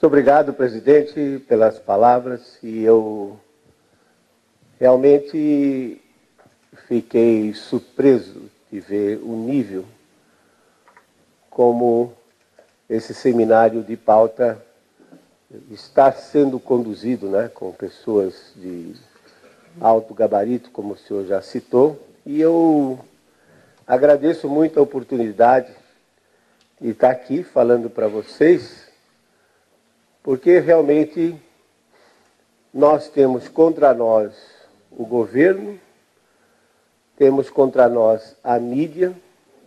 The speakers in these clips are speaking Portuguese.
obrigado, presidente, pelas palavras. E eu realmente fiquei surpreso de ver o nível como esse seminário de pauta está sendo conduzido, né, com pessoas de alto gabarito, como o senhor já citou. E eu agradeço muito a oportunidade de estar aqui falando para vocês, porque realmente nós temos contra nós o governo, temos contra nós a mídia,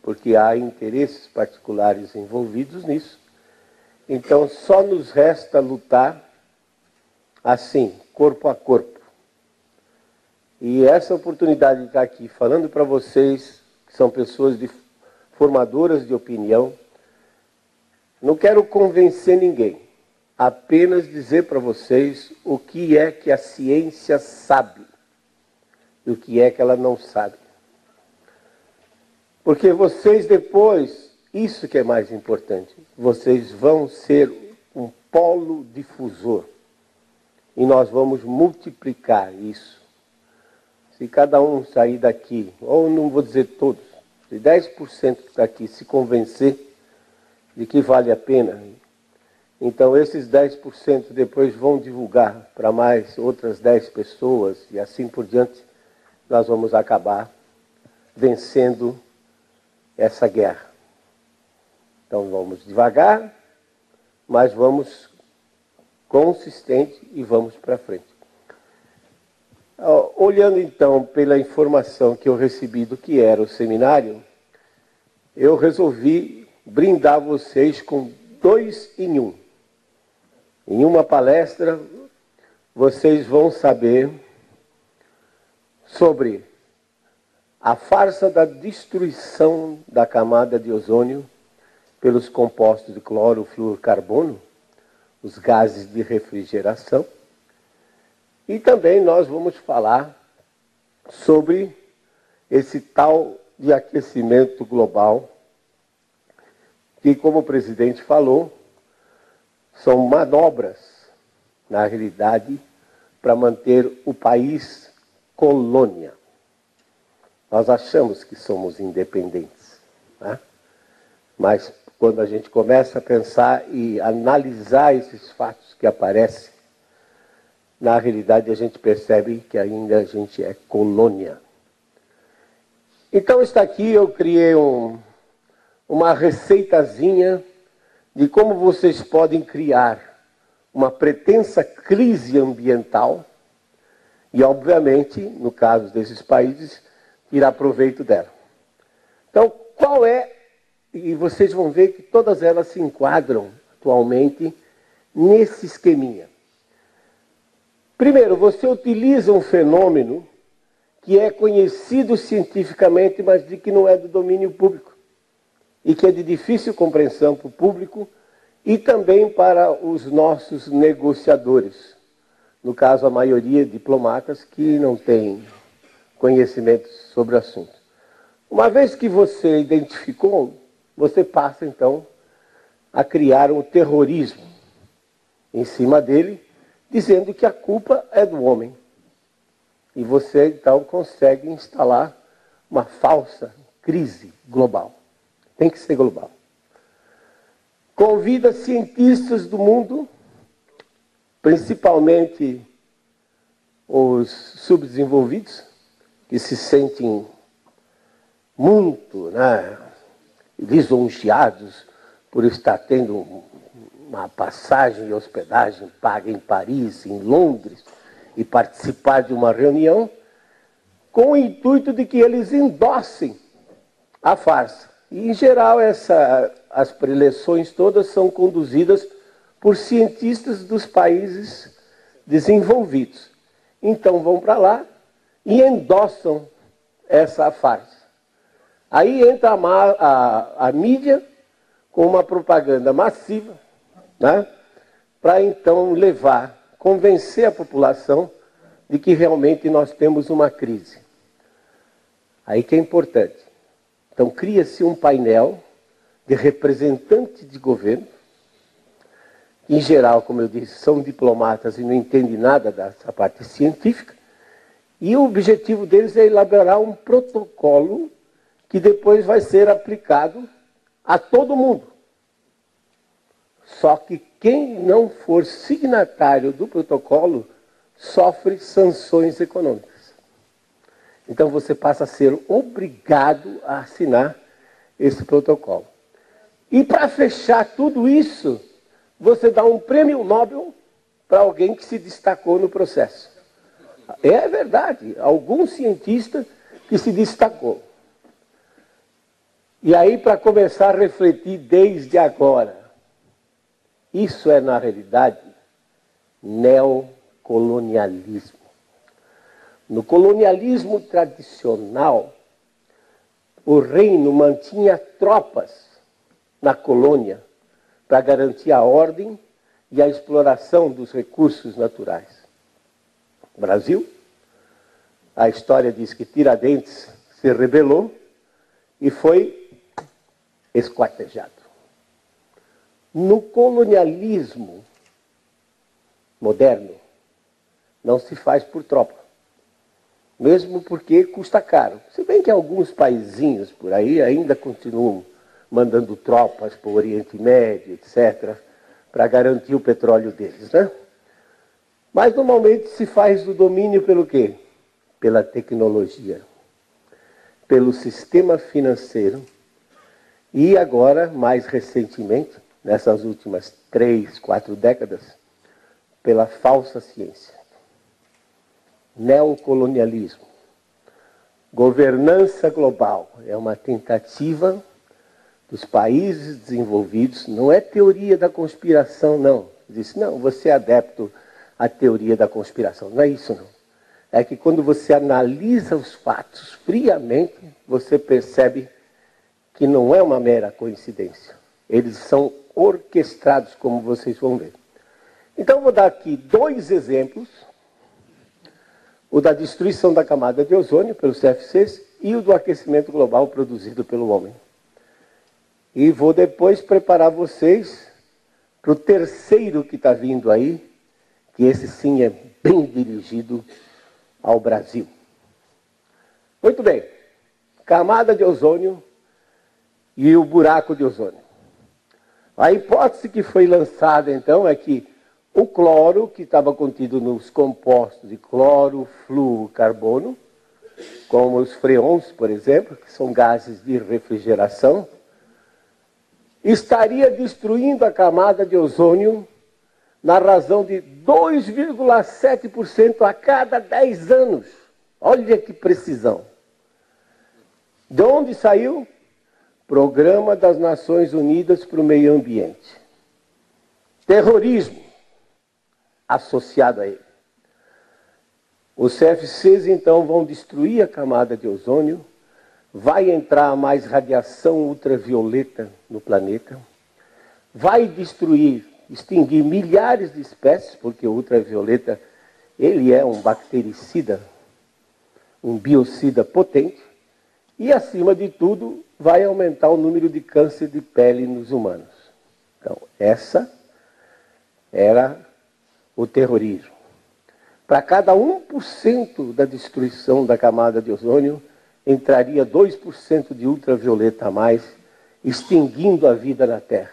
porque há interesses particulares envolvidos nisso. Então só nos resta lutar assim, corpo a corpo. E essa oportunidade de estar aqui falando para vocês, que são pessoas formadoras de opinião, não quero convencer ninguém, apenas dizer para vocês o que é que a ciência sabe e o que é que ela não sabe. Porque vocês depois, isso que é mais importante, vocês vão ser um polo difusor e nós vamos multiplicar isso. Se cada um sair daqui, ou não vou dizer todos, se 10% que está aqui se convencer de que vale a pena, então esses 10% depois vão divulgar para mais outras 10 pessoas e assim por diante, nós vamos acabar vencendo essa guerra. Então vamos devagar, mas vamos consistente e vamos para frente. Olhando então pela informação que eu recebi do que era o seminário, eu resolvi brindar vocês com 2 em 1. Em uma palestra, vocês vão saber sobre a farsa da destruição da camada de ozônio pelos compostos de cloro, flúor, carbono, os gases de refrigeração. E também nós vamos falar sobre esse tal de aquecimento global, que, como o presidente falou, são manobras, na realidade, para manter o país colônia. Nós achamos que somos independentes, né? Mas quando a gente começa a pensar e analisar esses fatos que aparecem, na realidade a gente percebe que ainda a gente é colônia. Então está aqui, eu criei uma receitazinha de como vocês podem criar uma pretensa crise ambiental e, obviamente, no caso desses países, tirar proveito dela. Então, qual é, e vocês vão ver que todas elas se enquadram atualmente nesse esqueminha. Primeiro, você utiliza um fenômeno que é conhecido cientificamente, mas de que não é do domínio público, e que é de difícil compreensão para o público e também para os nossos negociadores. No caso, a maioria diplomatas que não têm conhecimento sobre o assunto. Uma vez que você identificou, você passa então a criar um terrorismo em cima dele, dizendo que a culpa é do homem. E você então consegue instalar uma falsa crise global. Tem que ser global. Convida cientistas do mundo, principalmente os subdesenvolvidos, que se sentem muito, né, lisonjeados por estar tendo uma passagem e hospedagem paga em Paris, em Londres, e participar de uma reunião, com o intuito de que eles endossem a farsa. E, em geral, as preleções todas são conduzidas por cientistas dos países desenvolvidos. Então vão para lá e endossam essa farsa. Aí entra a mídia com uma propaganda massiva, né, para então convencer a população de que realmente nós temos uma crise. Aí que é importante. Então cria-se um painel de representantes de governo em geral, como eu disse, são diplomatas e não entendem nada dessa parte científica, e o objetivo deles é elaborar um protocolo que depois vai ser aplicado a todo mundo. Só que quem não for signatário do protocolo sofre sanções econômicas. Então você passa a ser obrigado a assinar esse protocolo. E para fechar tudo isso, você dá um prêmio Nobel para alguém que se destacou no processo. É verdade, algum cientista que se destacou. E aí, para começar a refletir desde agora, isso é, na realidade, neocolonialismo. No colonialismo tradicional, o reino mantinha tropas na colônia para garantir a ordem e a exploração dos recursos naturais. No Brasil, a história diz que Tiradentes se rebelou e foi esquartejado. No colonialismo moderno, não se faz por tropa. Mesmo porque custa caro. Se bem que alguns paizinhos por aí ainda continuam mandando tropas para o Oriente Médio, etc., para garantir o petróleo deles, né? Mas normalmente se faz o domínio pelo quê? Pela tecnologia, pelo sistema financeiro e agora, mais recentemente, nessas últimas 3, 4 décadas, pela falsa ciência. Neocolonialismo. Governança global é uma tentativa dos países desenvolvidos, não é teoria da conspiração, não. Diz, não, você é adepto à teoria da conspiração. Não é isso, não. É que quando você analisa os fatos friamente, você percebe que não é uma mera coincidência. Eles são orquestrados, como vocês vão ver. Então, vou dar aqui 2 exemplos. O da destruição da camada de ozônio pelos CFCs e o do aquecimento global produzido pelo homem. E vou depois preparar vocês para o terceiro que está vindo aí, que esse sim é bem dirigido ao Brasil. Muito bem. Camada de ozônio e o buraco de ozônio. A hipótese que foi lançada, então, é que o cloro, que estava contido nos compostos de clorofluorcarbono, como os freons, por exemplo, que são gases de refrigeração, estaria destruindo a camada de ozônio na razão de 2,7% a cada 10 anos. Olha que precisão. De onde saiu? Programa das Nações Unidas para o Meio Ambiente. Terrorismo associado a ele. Os CFCs, então, vão destruir a camada de ozônio, vai entrar mais radiação ultravioleta no planeta, vai destruir, extinguir milhares de espécies, porque o ultravioleta, ele é um bactericida, um biocida potente, e, acima de tudo, vai aumentar o número de câncer de pele nos humanos. Então, essa era o terrorismo. Para cada 1% da destruição da camada de ozônio, entraria 2% de ultravioleta a mais, extinguindo a vida na Terra.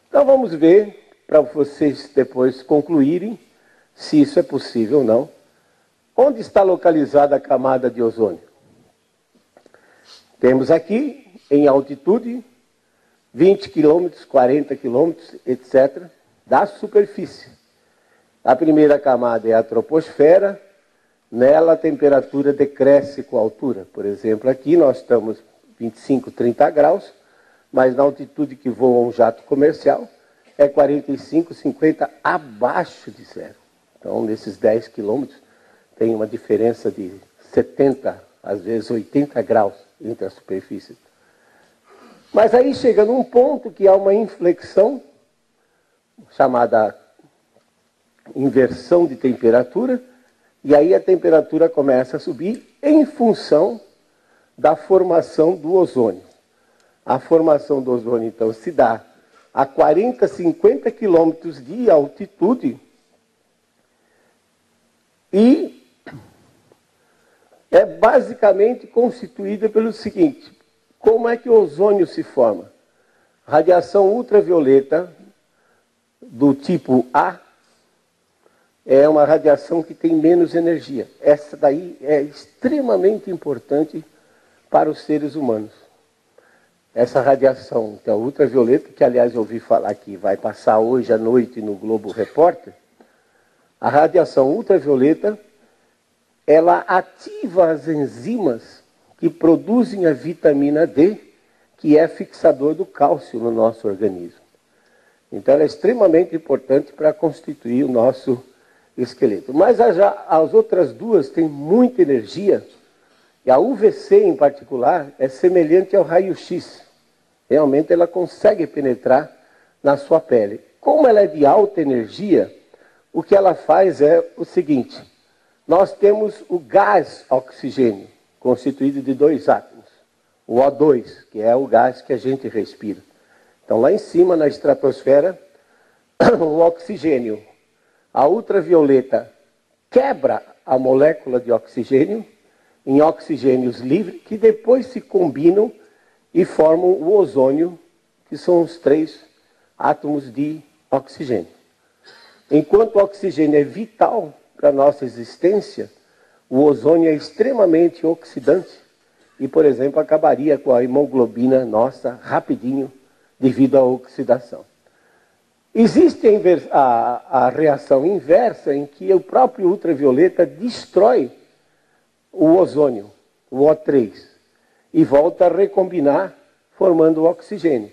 Então vamos ver, para vocês depois concluírem, se isso é possível ou não, onde está localizada a camada de ozônio. Temos aqui, em altitude, 20 quilômetros, 40 quilômetros, etc., da superfície. A primeira camada é a troposfera, nela a temperatura decresce com a altura. Por exemplo, aqui nós estamos 25, 30 graus, mas na altitude que voa um jato comercial é 45, 50 abaixo de zero. Então, nesses 10 quilômetros, tem uma diferença de 70, às vezes 80 graus entre a superfície. Mas aí chega num ponto que há uma inflexão, chamada inversão de temperatura, e aí a temperatura começa a subir em função da formação do ozônio. A formação do ozônio, então, se dá a 40, 50 quilômetros de altitude e é basicamente constituída pelo seguinte: como é que o ozônio se forma? Radiação ultravioleta do tipo A é uma radiação que tem menos energia. Essa daí é extremamente importante para os seres humanos. Essa radiação, que é ultravioleta, que aliás eu ouvi falar que vai passar hoje à noite no Globo Repórter, a radiação ultravioleta, ela ativa as enzimas que produzem a vitamina D, que é fixador do cálcio no nosso organismo. Então ela é extremamente importante para constituir o nosso esqueleto. Mas as outras duas têm muita energia, e a UVC em particular é semelhante ao raio-x. Realmente ela consegue penetrar na sua pele. Como ela é de alta energia, o que ela faz é o seguinte: nós temos o gás oxigênio, constituído de 2 átomos. O O2, que é o gás que a gente respira. Então lá em cima, na estratosfera, o oxigênio, a ultravioleta, quebra a molécula de oxigênio em oxigênios livres, que depois se combinam e formam o ozônio, que são os 3 átomos de oxigênio. Enquanto o oxigênio é vital para a nossa existência, o ozônio é extremamente oxidante e, por exemplo, acabaria com a hemoglobina nossa rapidinho devido à oxidação. Existe a reação inversa, em que o próprio ultravioleta destrói o ozônio, o O3, e volta a recombinar, formando o oxigênio.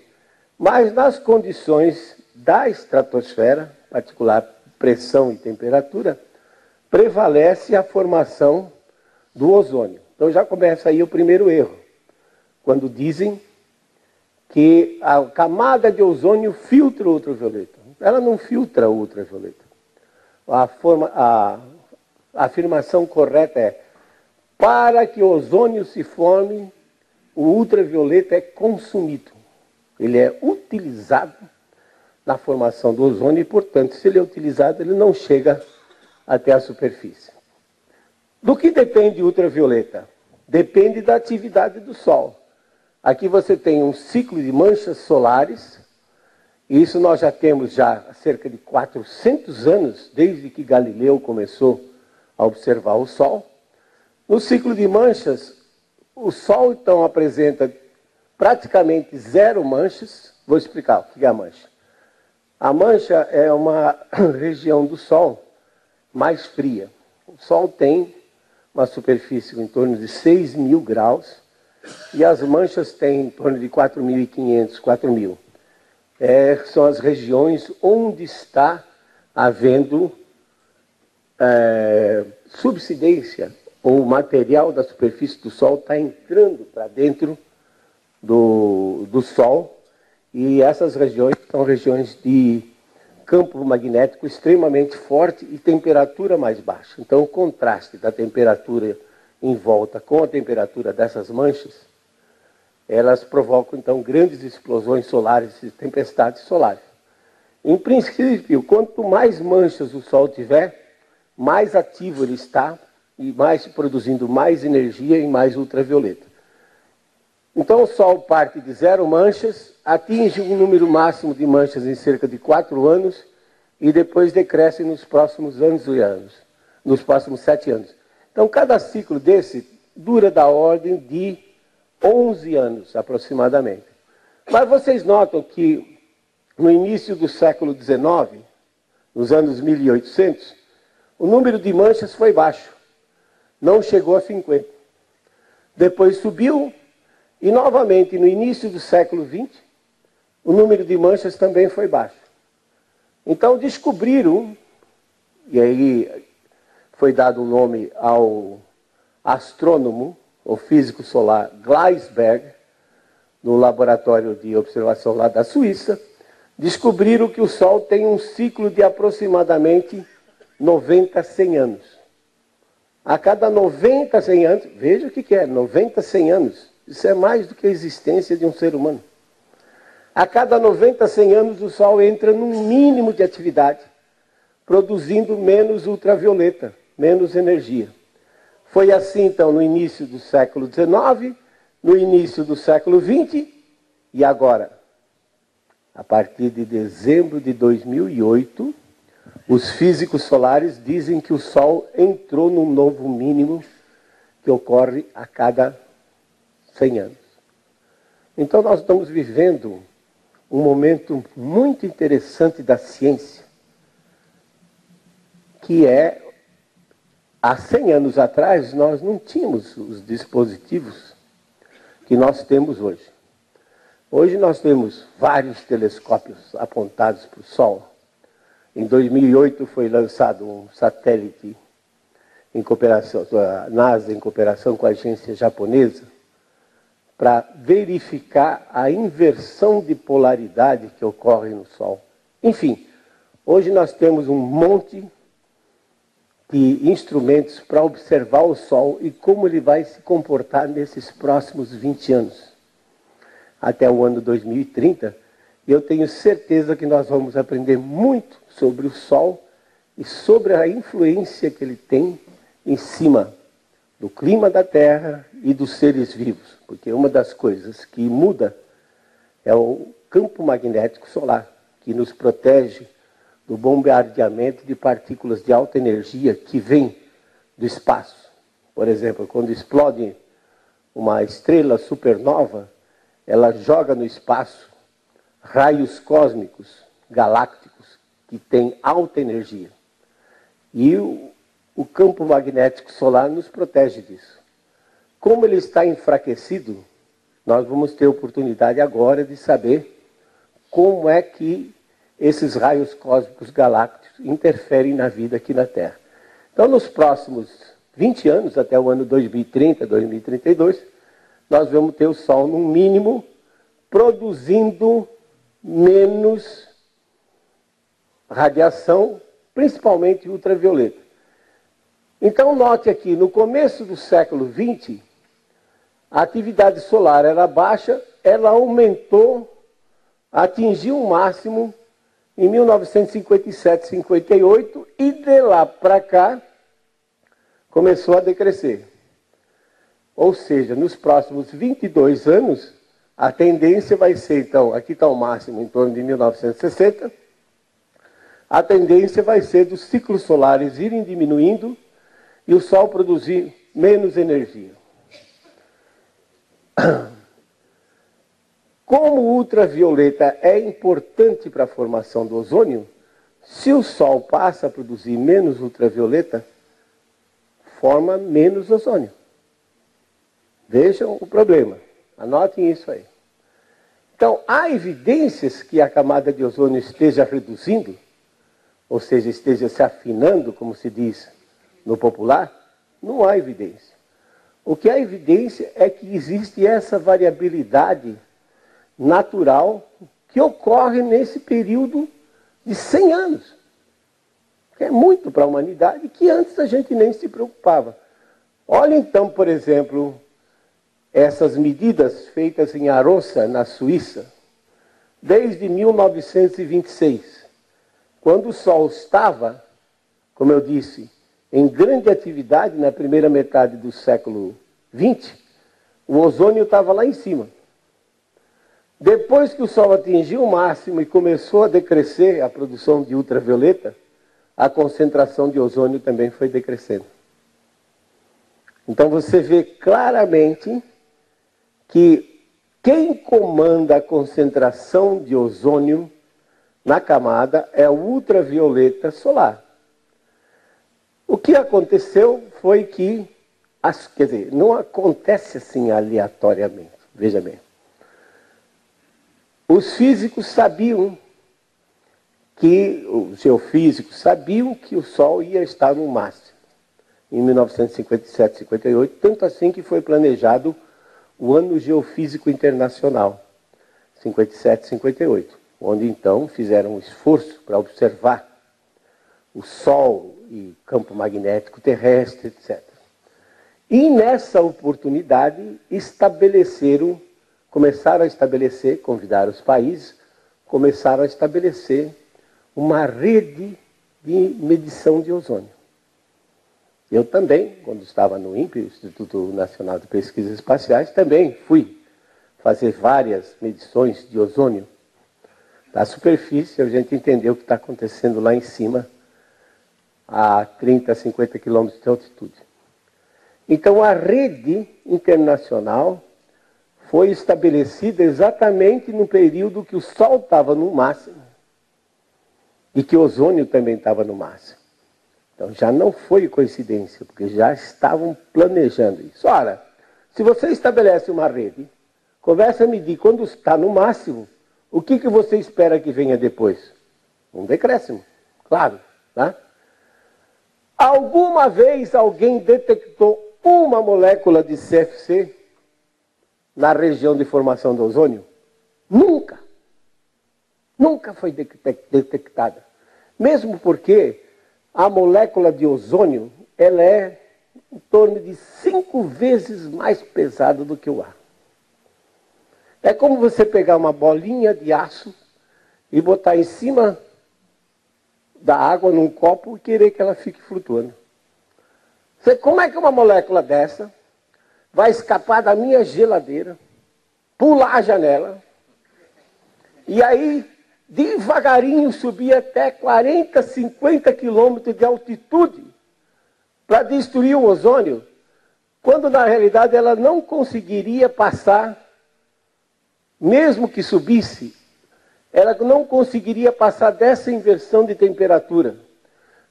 Mas nas condições da estratosfera, particular pressão e temperatura, prevalece a formação do ozônio. Então já começa aí o primeiro erro, quando dizem que a camada de ozônio filtra o ultravioleta. Ela não filtra o ultravioleta. A afirmação correta é: para que o ozônio se forme, o ultravioleta é consumido. Ele é utilizado na formação do ozônio e, portanto, se ele é utilizado, ele não chega até a superfície. Do que depende o ultravioleta? Depende da atividade do Sol. Aqui você tem um ciclo de manchas solares, e isso nós já temos há cerca de 400 anos, desde que Galileu começou a observar o Sol. No ciclo de manchas, o Sol então apresenta praticamente 0 manchas. Vou explicar o que é a mancha. A mancha é uma região do Sol mais fria. O Sol tem uma superfície em torno de 6.000 graus e as manchas têm em torno de 4.500, 4.000. São as regiões onde está havendo subsidência, ou o material da superfície do Sol está entrando para dentro do Sol, e essas regiões são regiões de campo magnético extremamente forte e temperatura mais baixa. Então o contraste da temperatura em volta com a temperatura dessas manchas, elas provocam então grandes explosões solares e tempestades solares. Em princípio, quanto mais manchas o Sol tiver, mais ativo ele está e mais produzindo mais energia e mais ultravioleta. Então o Sol parte de 0 manchas, atinge um número máximo de manchas em cerca de 4 anos e depois decresce nos próximos nos próximos 7 anos. Então cada ciclo desse dura da ordem de 11 anos aproximadamente. Mas vocês notam que no início do século XIX, nos anos 1800, o número de manchas foi baixo, não chegou a 50. Depois subiu. E, novamente, no início do século XX, o número de manchas também foi baixo. Então, descobriram, e aí foi dado o nome ao astrônomo, ou físico solar, Gleisberg, no laboratório de observação lá da Suíça, descobriram que o Sol tem um ciclo de aproximadamente 90 a 100 anos. A cada 90 a 100 anos, veja o que é, 90 a 100 anos. Isso é mais do que a existência de um ser humano. A cada 90, 100 anos, o Sol entra num mínimo de atividade, produzindo menos ultravioleta, menos energia. Foi assim, então, no início do século XIX, no início do século XX e agora. A partir de dezembro de 2008, os físicos solares dizem que o Sol entrou num novo mínimo que ocorre a cada 100 anos. Então nós estamos vivendo um momento muito interessante da ciência, que é, há 100 anos atrás, nós não tínhamos os dispositivos que nós temos hoje. Hoje nós temos vários telescópios apontados para o Sol. Em 2008 foi lançado um satélite em cooperação, a NASA em cooperação com a agência japonesa, para verificar a inversão de polaridade que ocorre no Sol. Enfim, hoje nós temos um monte de instrumentos para observar o Sol e como ele vai se comportar nesses próximos 20 anos, até o ano 2030. E eu tenho certeza que nós vamos aprender muito sobre o Sol e sobre a influência que ele tem em cima do clima da Terra e dos seres vivos. Porque uma das coisas que muda é o campo magnético solar, que nos protege do bombardeamento de partículas de alta energia que vêm do espaço. Por exemplo, quando explode uma estrela supernova, ela joga no espaço raios cósmicos, galácticos, que têm alta energia. E o campo magnético solar nos protege disso. Como ele está enfraquecido, nós vamos ter oportunidade agora de saber como é que esses raios cósmicos galácticos interferem na vida aqui na Terra. Então, nos próximos 20 anos, até o ano 2030, 2032, nós vamos ter o Sol, no mínimo, produzindo menos radiação, principalmente ultravioleta. Então, note aqui, no começo do século XX, a atividade solar era baixa, ela aumentou, atingiu um máximo em 1957, 58, e de lá para cá começou a decrescer. Ou seja, nos próximos 22 anos, a tendência vai ser, então, aqui está o máximo em torno de 1960, a tendência vai ser dos ciclos solares irem diminuindo e o Sol produzir menos energia. Como o ultravioleta é importante para a formação do ozônio, se o Sol passa a produzir menos ultravioleta, forma menos ozônio. Vejam o problema. Anotem isso aí. Então, há evidências que a camada de ozônio esteja reduzindo, ou seja, esteja se afinando, como se diz no popular? Não há evidência. O que há evidência é que existe essa variabilidade natural que ocorre nesse período de 100 anos. Que é muito para a humanidade, que antes a gente nem se preocupava. Olha então, por exemplo, essas medidas feitas em Arosa, na Suíça, desde 1926, quando o Sol estava, como eu disse, em grande atividade na primeira metade do século XX, o ozônio estava lá em cima. Depois que o Sol atingiu o máximo e começou a decrescer a produção de ultravioleta, a concentração de ozônio também foi decrescendo. Então você vê claramente que quem comanda a concentração de ozônio na camada é o ultravioleta solar. O que aconteceu foi que, quer dizer, não acontece assim aleatoriamente, veja bem. Os físicos sabiam os geofísicos sabiam que o Sol ia estar no máximo, em 1957, 58, tanto assim que foi planejado o Ano Geofísico Internacional, 57, 58, onde então fizeram um esforço para observar o Sol e campo magnético terrestre, etc. E nessa oportunidade estabeleceram começaram a estabelecer, convidaram os países, começaram a estabelecer uma rede de medição de ozônio. Eu também, quando estava no INPE, Instituto Nacional de Pesquisas Espaciais, também fui fazer várias medições de ozônio. Da superfície, a gente entendeu o que está acontecendo lá em cima, a 30, 50 quilômetros de altitude. Então, a rede internacional foi estabelecida exatamente no período que o Sol estava no máximo e que o ozônio também estava no máximo. Então, já não foi coincidência, porque já estavam planejando isso. Ora, se você estabelece uma rede, começa a medir quando está no máximo, o que você espera que venha depois? Um decréscimo, claro. Tá? Alguma vez alguém detectou uma molécula de CFC na região de formação do ozônio? Nunca. Nunca foi detectada. Mesmo porque a molécula de ozônio, ela é em torno de 5 vezes mais pesada do que o ar. É como você pegar uma bolinha de aço e botar em cima da água num copo e querer que ela fique flutuando. Como é que uma molécula dessa vai escapar da minha geladeira, pular a janela, e aí devagarinho subir até 40, 50 quilômetros de altitude para destruir o ozônio, quando na realidade ela não conseguiria passar, mesmo que subisse, ela não conseguiria passar dessa inversão de temperatura.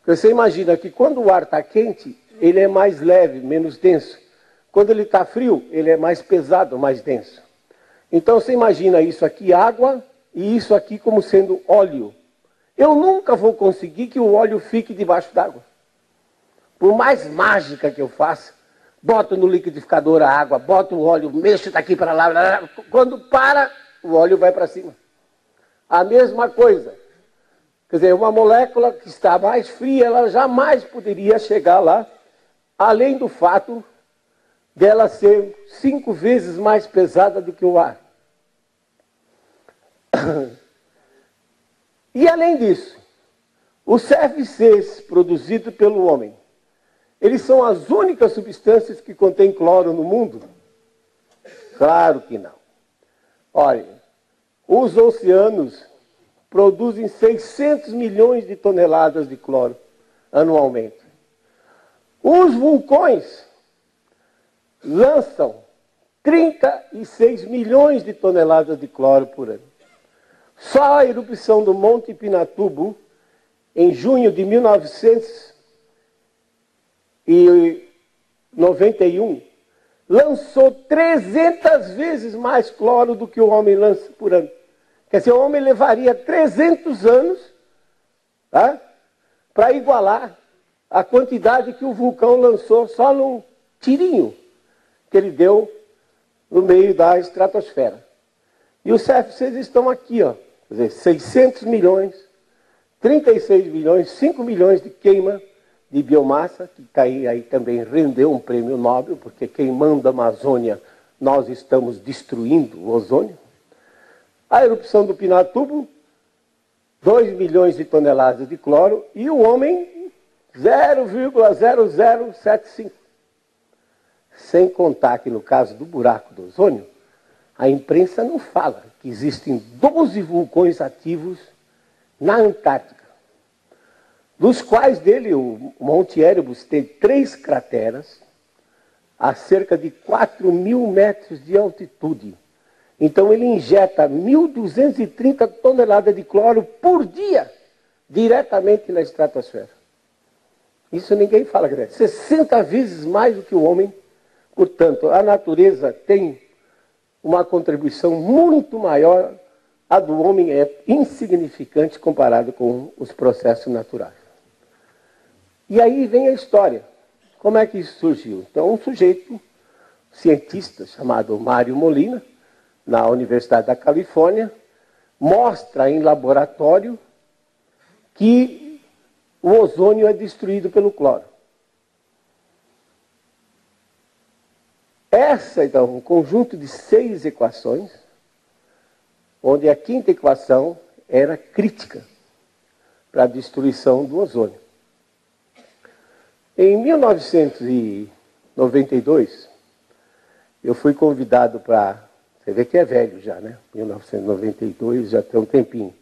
Você imagina que quando o ar está quente, ele é mais leve, menos denso. Quando ele está frio, ele é mais pesado, mais denso. Então você imagina isso aqui, água, e isso aqui como sendo óleo. Eu nunca vou conseguir que o óleo fique debaixo d'água. Por mais mágica que eu faça, boto no liquidificador a água, boto o óleo, mexo daqui para lá, quando para, o óleo vai para cima. A mesma coisa. Quer dizer, uma molécula que está mais fria, ela jamais poderia chegar lá, além do fato dela ser 5 vezes mais pesada do que o ar. E além disso, os CFCs produzidos pelo homem, eles são as únicas substâncias que contêm cloro no mundo? Claro que não. Olha, os oceanos produzem 600 milhões de toneladas de cloro anualmente. Os vulcões lançam 36 milhões de toneladas de cloro por ano. Só a erupção do Monte Pinatubo, em junho de 1991, lançou 300 vezes mais cloro do que o homem lança por ano. Quer dizer, o homem levaria 300 anos, tá, para igualar a quantidade que o vulcão lançou só num tirinho que ele deu no meio da estratosfera. E os CFCs estão aqui, ó. Quer dizer, 600 milhões, 36 milhões, 5 milhões de queima de biomassa, que tá aí também rendeu um prêmio Nobel, porque queimando a Amazônia, nós estamos destruindo o ozônio. A erupção do Pinatubo, 2 milhões de toneladas de cloro, e o homem, 0,0075. Sem contar que no caso do buraco do ozônio, a imprensa não fala que existem 12 vulcões ativos na Antártica, dos quais dele, o Monte Erebus, tem 3 crateras a cerca de 4.000 metros de altitude. Então ele injeta 1.230 toneladas de cloro por dia, diretamente na estratosfera. Isso ninguém fala, 60 vezes mais do que o homem. Portanto, a natureza tem uma contribuição muito maior, a do homem é insignificante comparado com os processos naturais. E aí vem a história. Como é que isso surgiu? Então, um sujeito, cientista, chamado Mário Molina, na Universidade da Califórnia, mostra em laboratório que o ozônio é destruído pelo cloro. Essa, então, um conjunto de 6 equações, onde a quinta equação era crítica para a destruição do ozônio. Em 1992, eu fui convidado para... Você vê que é velho já, né? 1992, já tem um tempinho.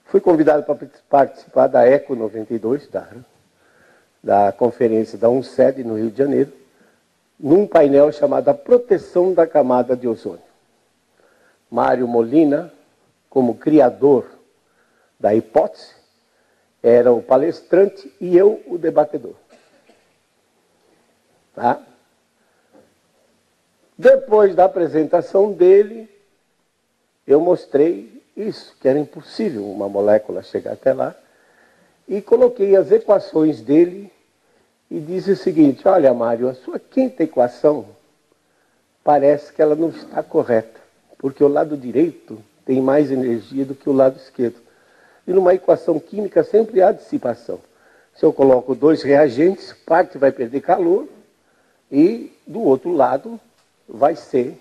Fui convidado para participar da ECO 92, da conferência da UNCED, no Rio de Janeiro, num painel chamado A Proteção da Camada de Ozônio. Mário Molina, como criador da hipótese, era o palestrante e eu o debatedor. Tá? Depois da apresentação dele, eu mostrei isso, que era impossível uma molécula chegar até lá, e coloquei as equações dele e disse o seguinte: olha, Mário, a sua quinta equação parece que ela não está correta, porque o lado direito tem mais energia do que o lado esquerdo. E numa equação química sempre há dissipação. Se eu coloco 2 reagentes, parte vai perder calor e do outro lado vai ser,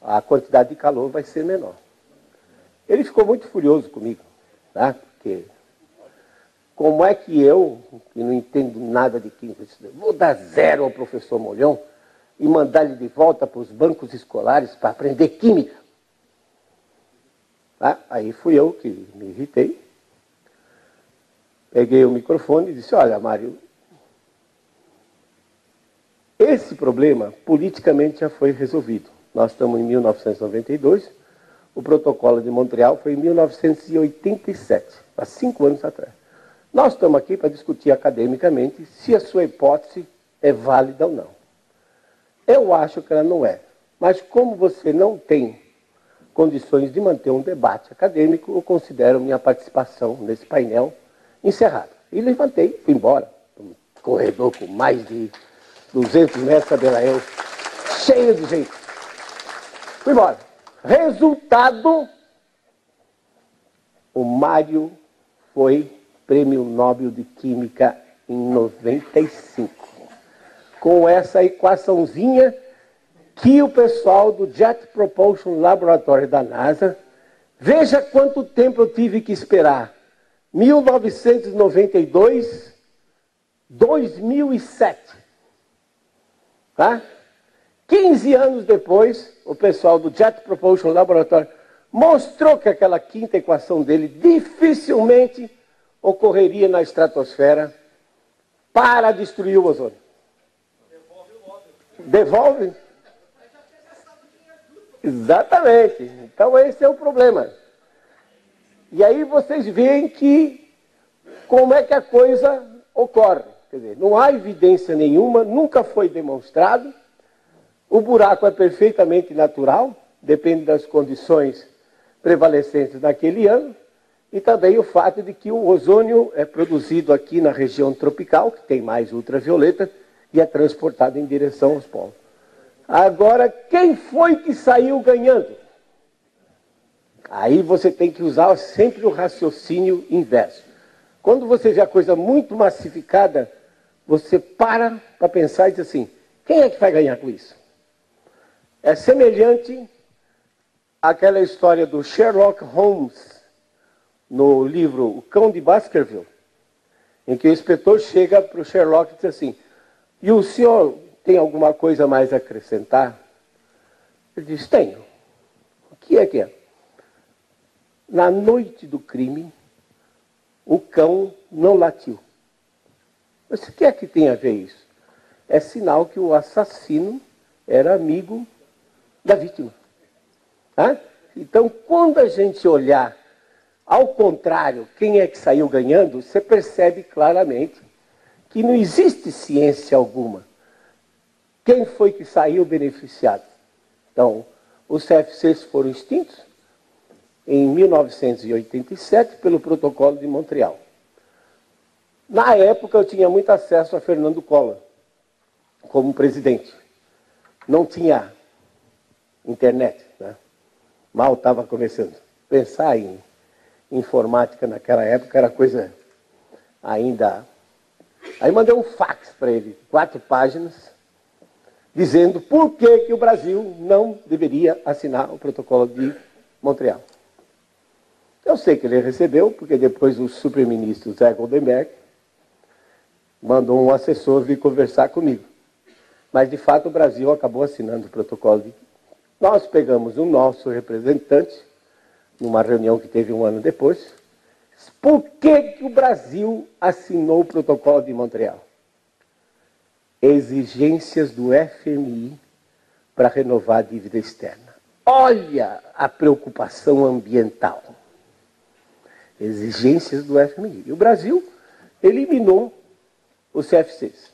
a quantidade de calor vai ser menor. Ele ficou muito furioso comigo, tá? Porque como é que eu, que não entendo nada de química, vou dar 0 ao professor Molhão e mandar ele de volta para os bancos escolares para aprender química? Tá? Aí fui eu que me irritei, peguei o microfone e disse: olha, Mário, esse problema politicamente já foi resolvido. Nós estamos em 1992, o protocolo de Montreal foi em 1987, há 5 anos atrás. Nós estamos aqui para discutir academicamente se a sua hipótese é válida ou não. Eu acho que ela não é, mas como você não tem condições de manter um debate acadêmico, eu considero minha participação nesse painel encerrada. E levantei, fui embora, um corredor com mais de 200 metros, sabela eu, cheio de gente. Fui embora. Resultado, o Mário foi Prêmio Nobel de Química em 95. Com essa equaçãozinha que o pessoal do Jet Propulsion Laboratory da NASA, veja quanto tempo eu tive que esperar. 1992, 2007. Tá? 15 anos depois, o pessoal do Jet Propulsion Laboratory mostrou que aquela quinta equação dele dificilmente ocorreria na estratosfera para destruir o ozônio. Devolve? Exatamente. Então esse é o problema. E aí vocês veem que como é que a coisa ocorre. Quer dizer, não há evidência nenhuma, nunca foi demonstrado. O buraco é perfeitamente natural, depende das condições prevalecentes naquele ano, e também o fato de que o ozônio é produzido aqui na região tropical, que tem mais ultravioleta, e é transportado em direção aos polos. Agora, quem foi que saiu ganhando? Aí você tem que usar sempre o raciocínio inverso. Quando você vê a coisa muito massificada, você para pensar e diz assim: quem é que vai ganhar com isso? É semelhante àquela história do Sherlock Holmes, no livro O Cão de Baskerville, em que o inspetor chega para o Sherlock e diz assim: e o senhor tem alguma coisa mais a acrescentar? Ele diz: tenho. O que é que é? Na noite do crime, o cão não latiu. Mas o que é que tem a ver isso? É sinal que o assassino era amigo da vítima. Tá? Então, quando a gente olhar ao contrário, quem é que saiu ganhando, você percebe claramente que não existe ciência alguma. Quem foi que saiu beneficiado? Então, os CFCs foram extintos em 1987 pelo Protocolo de Montreal. Na época, eu tinha muito acesso a Fernando Collor como presidente. Não tinha internet, né? Mal estava começando. Pensar em informática naquela época era coisa ainda... Aí mandei um fax para ele, 4 páginas, dizendo por que o Brasil não deveria assinar o protocolo de Montreal. Eu sei que ele recebeu, porque depois o superministro Zé Goldenberg mandou um assessor vir conversar comigo. Mas, de fato, o Brasil acabou assinando o protocolo. Nós pegamos o nosso representante, numa reunião que teve um ano depois. Por que o Brasil assinou o protocolo de Montreal? Exigências do FMI para renovar a dívida externa. Olha a preocupação ambiental. Exigências do FMI. E o Brasil eliminou os CFCs.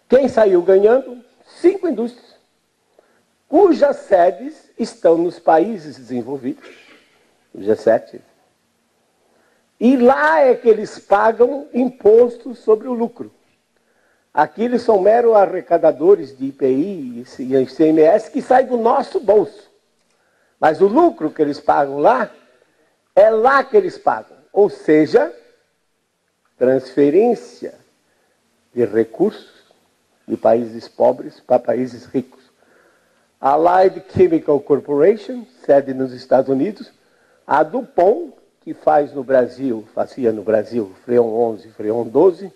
Quem saiu ganhando? 5 indústrias, cujas sedes estão nos países desenvolvidos, o G7. E lá é que eles pagam imposto sobre o lucro. Aqui eles são meros arrecadadores de IPI e ICMS que sai do nosso bolso. Mas o lucro que eles pagam lá, é lá que eles pagam. Ou seja, transferência de recursos de países pobres para países ricos. A Allied Chemical Corporation, sede nos Estados Unidos, a DuPont, que fazia no Brasil Freon 11 e Freon 12,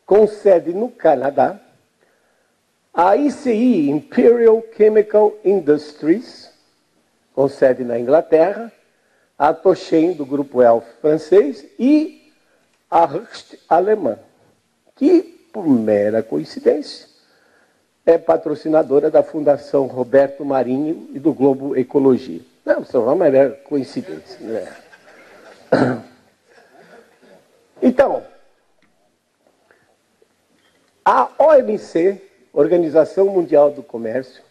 com sede no Canadá, a ICI, Imperial Chemical Industries, com sede na Inglaterra, a Toshen, do Grupo Elf francês, e a Hoechst alemã, que, por mera coincidência, é patrocinadora da Fundação Roberto Marinho e do Globo Ecologia. Não, isso é uma mera coincidência, né? Então, a OMC, Organização Mundial do Comércio,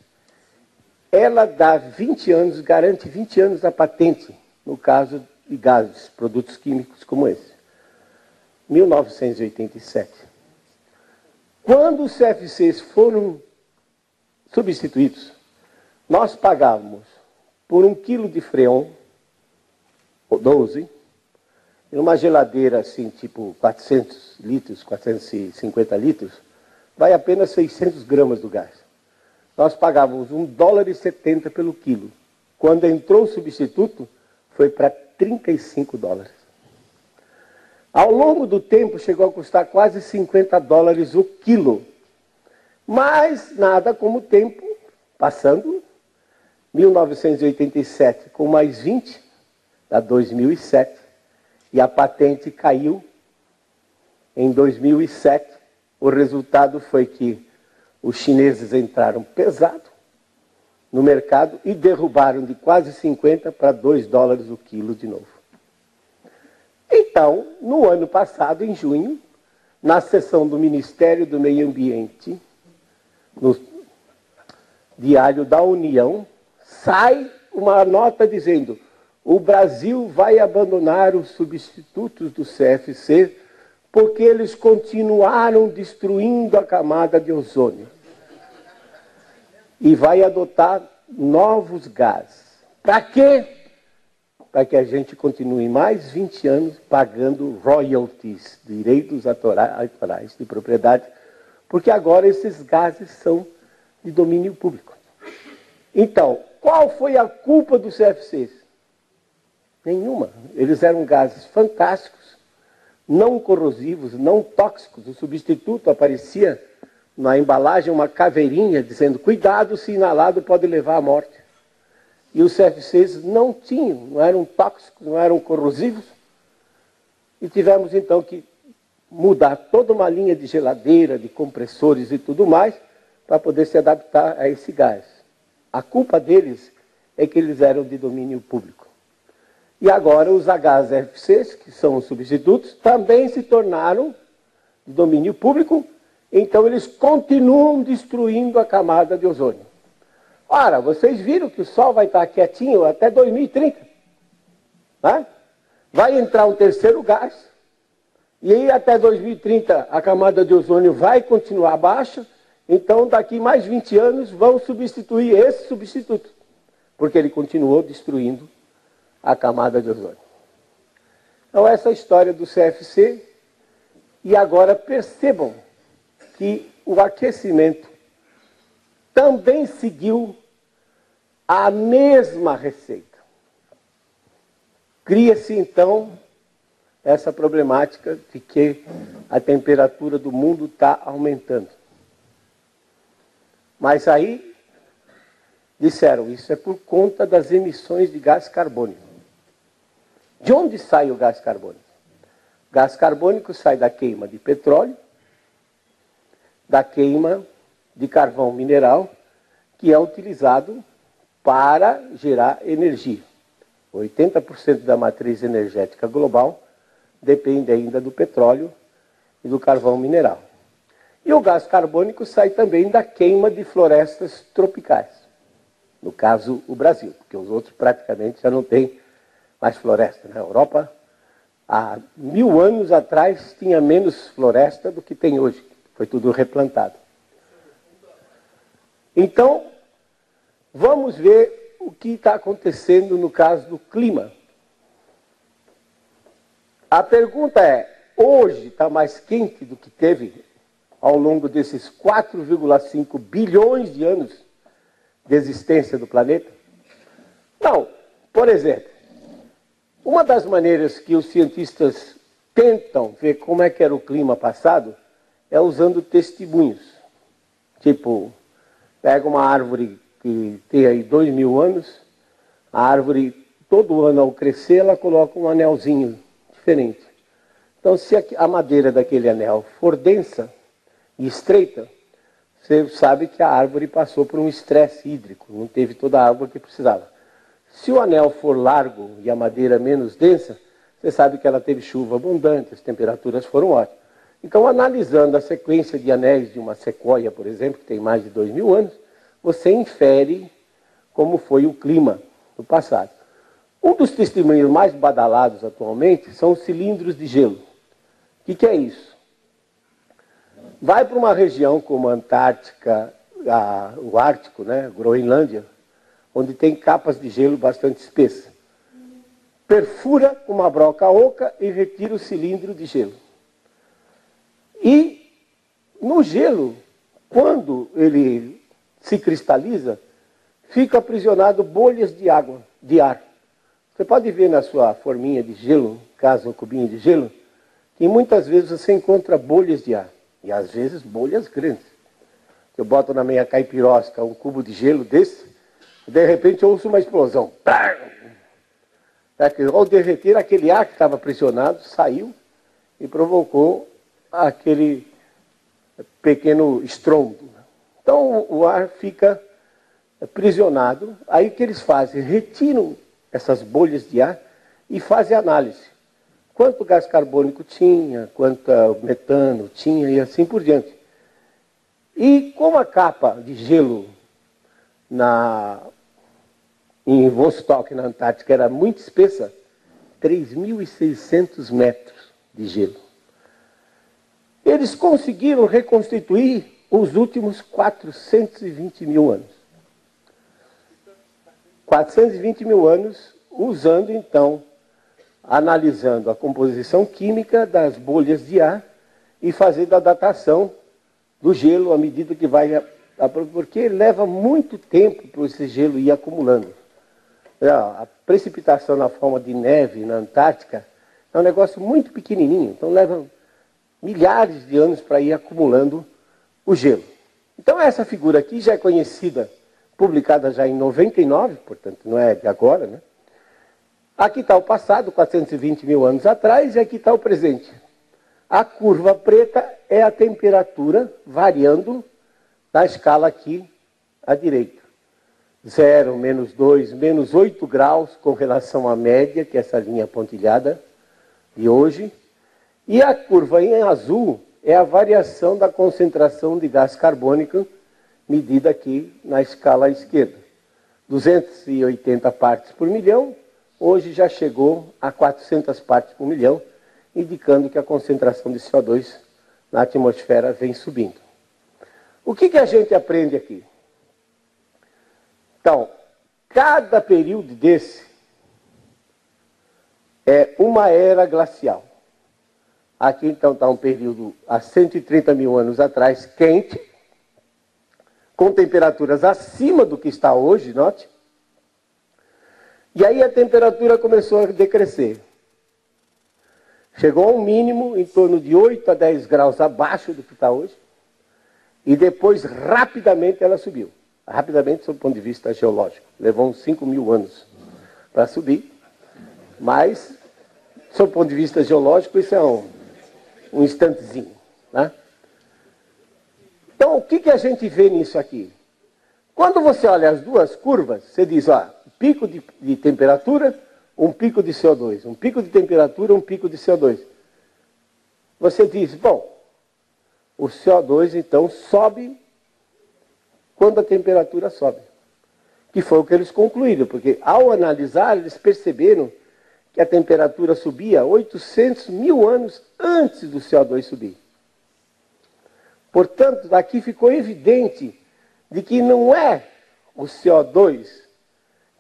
ela dá 20 anos, garante 20 anos da patente, no caso de gases, produtos químicos como esse. 1987. Quando os CFCs foram substituídos, nós pagávamos por 1 quilo de Freon, 12, em uma geladeira assim, tipo 400 litros, 450 litros, vai apenas 600 gramas do gás. Nós pagávamos $1,70 pelo quilo. Quando entrou o substituto, foi para $35. Ao longo do tempo, chegou a custar quase $50 o quilo. Mas nada como o tempo passando. 1987 com mais 20, dá 2007. E a patente caiu em 2007. O resultado foi que os chineses entraram pesado no mercado e derrubaram de quase 50 para $2 o quilo de novo. Então, no ano passado, em junho, na sessão do Ministério do Meio Ambiente, no Diário da União, sai uma nota dizendo: o Brasil vai abandonar os substitutos do CFC porque eles continuaram destruindo a camada de ozônio. E vai adotar novos gases. Para quê? Para que a gente continue mais 20 anos pagando royalties, direitos autorais de propriedade, porque agora esses gases são de domínio público. Então, qual foi a culpa dos CFCs? Nenhuma. Eles eram gases fantásticos, não corrosivos, não tóxicos. O substituto aparecia na embalagem uma caveirinha dizendo: cuidado, se inalado pode levar à morte. E os CFCs não tinham, não eram tóxicos, não eram corrosivos. E tivemos então que mudar toda uma linha de geladeira, de compressores e tudo mais, para poder se adaptar a esse gás. A culpa deles é que eles eram de domínio público. E agora os HFCs, que são os substitutos, também se tornaram de domínio público, então eles continuam destruindo a camada de ozônio. Ora, vocês viram que o Sol vai estar quietinho até 2030. Né? Vai entrar um terceiro gás, e aí até 2030 a camada de ozônio vai continuar baixa, então daqui mais 20 anos vão substituir esse substituto, porque ele continuou destruindo a camada de ozônio. Então essa é a história do CFC, e agora percebam que o aquecimento também seguiu a mesma receita. Cria-se, então, essa problemática de que a temperatura do mundo está aumentando. Mas aí, disseram, isso é por conta das emissões de gás carbônico. De onde sai o gás carbônico? O gás carbônico sai da queima de petróleo, da queima de carvão mineral, que é utilizado para gerar energia. 80% da matriz energética global depende ainda do petróleo e do carvão mineral. E o gás carbônico sai também da queima de florestas tropicais. No caso, o Brasil, porque os outros praticamente já não têm mais floresta. Na Europa, há 1000 anos atrás, tinha menos floresta do que tem hoje. Foi tudo replantado. Então, vamos ver o que está acontecendo no caso do clima. A pergunta é, hoje está mais quente do que teve ao longo desses 4,5 bilhões de anos de existência do planeta? Não. Por exemplo, uma das maneiras que os cientistas tentam ver como é que era o clima passado é usando testemunhos. Tipo, pega uma árvore que tem aí 2000 anos, a árvore, todo ano ao crescer, ela coloca um anelzinho diferente. Então, se a madeira daquele anel for densa e estreita, você sabe que a árvore passou por um estresse hídrico, não teve toda a água que precisava. Se o anel for largo e a madeira menos densa, você sabe que ela teve chuva abundante, as temperaturas foram ótimas. Então, analisando a sequência de anéis de uma sequoia, por exemplo, que tem mais de 2000 anos, você infere como foi o clima no passado. Um dos testemunhos mais badalados atualmente são os cilindros de gelo. O que é isso? Vai para uma região como a Antártica, o Ártico, né, Groenlândia, onde tem capas de gelo bastante espessas. Perfura uma broca oca e retira o cilindro de gelo. E no gelo, quando ele se cristaliza, fica aprisionado bolhas de água, de ar. Você pode ver na sua forminha de gelo, caso um cubinho de gelo, que muitas vezes você encontra bolhas de ar. E às vezes bolhas grandes. Eu boto na minha caipirosca um cubo de gelo desse, e de repente eu ouço uma explosão. Ao derreter, aquele ar que estava aprisionado saiu e provocou aquele pequeno estrondo. Então o ar fica aprisionado. Aí o que eles fazem? Retiram essas bolhas de ar e fazem análise. Quanto gás carbônico tinha, quanto metano tinha e assim por diante. E como a capa de gelo em Vostok, na Antártica, era muito espessa, 3.600 metros de gelo. Eles conseguiram reconstituir os últimos 420 mil anos. 420 mil anos, usando então, analisando a composição química das bolhas de ar e fazendo a datação do gelo à medida que vai... Porque leva muito tempo para esse gelo ir acumulando. A precipitação na forma de neve na Antártica é um negócio muito pequenininho, então leva milhares de anos para ir acumulando o gelo. Então essa figura aqui já é conhecida, publicada já em 99, portanto não é de agora, né? Aqui está o passado, 420 mil anos atrás, e aqui está o presente. A curva preta é a temperatura variando na escala aqui à direita. 0, -2, -8 graus com relação à média, que é essa linha pontilhada de hoje. E a curva em azul é a variação da concentração de gás carbônico medida aqui na escala à esquerda. 280 partes por milhão, hoje já chegou a 400 partes por milhão, indicando que a concentração de CO2 na atmosfera vem subindo. O que a gente aprende aqui? Então, cada período desse é uma era glacial. Aqui, então, está um período há 130 mil anos atrás, quente. com temperaturas acima do que está hoje, note. E aí a temperatura começou a decrescer. Chegou a um mínimo em torno de 8 a 10 graus abaixo do que está hoje. E depois, rapidamente, ela subiu. Rapidamente, sob o ponto de vista geológico. Levou uns 5.000 anos para subir. Mas, sob o ponto de vista geológico, isso é um instantezinho. Né? Então, o que a gente vê nisso aqui? Quando você olha as duas curvas, você diz, ó, pico de temperatura, um pico de CO2. Um pico de temperatura, um pico de CO2. Você diz, bom, o CO2, então, sobe quando a temperatura sobe. Que foi o que eles concluíram, porque ao analisar, eles perceberam que a temperatura subia 800.000 anos antes do CO2 subir. Portanto, daqui ficou evidente de que não é o CO2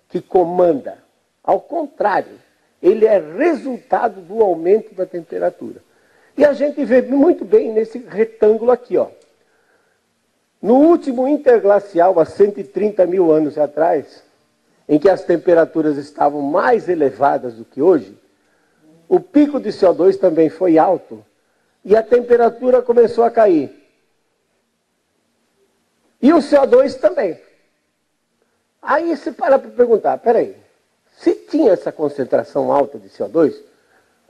que comanda. Ao contrário, ele é resultado do aumento da temperatura. E a gente vê muito bem nesse retângulo aqui, ó. No último interglacial, há 130.000 anos atrás, em que as temperaturas estavam mais elevadas do que hoje, o pico de CO2 também foi alto e a temperatura começou a cair. E o CO2 também. Aí você para perguntar, peraí, se tinha essa concentração alta de CO2,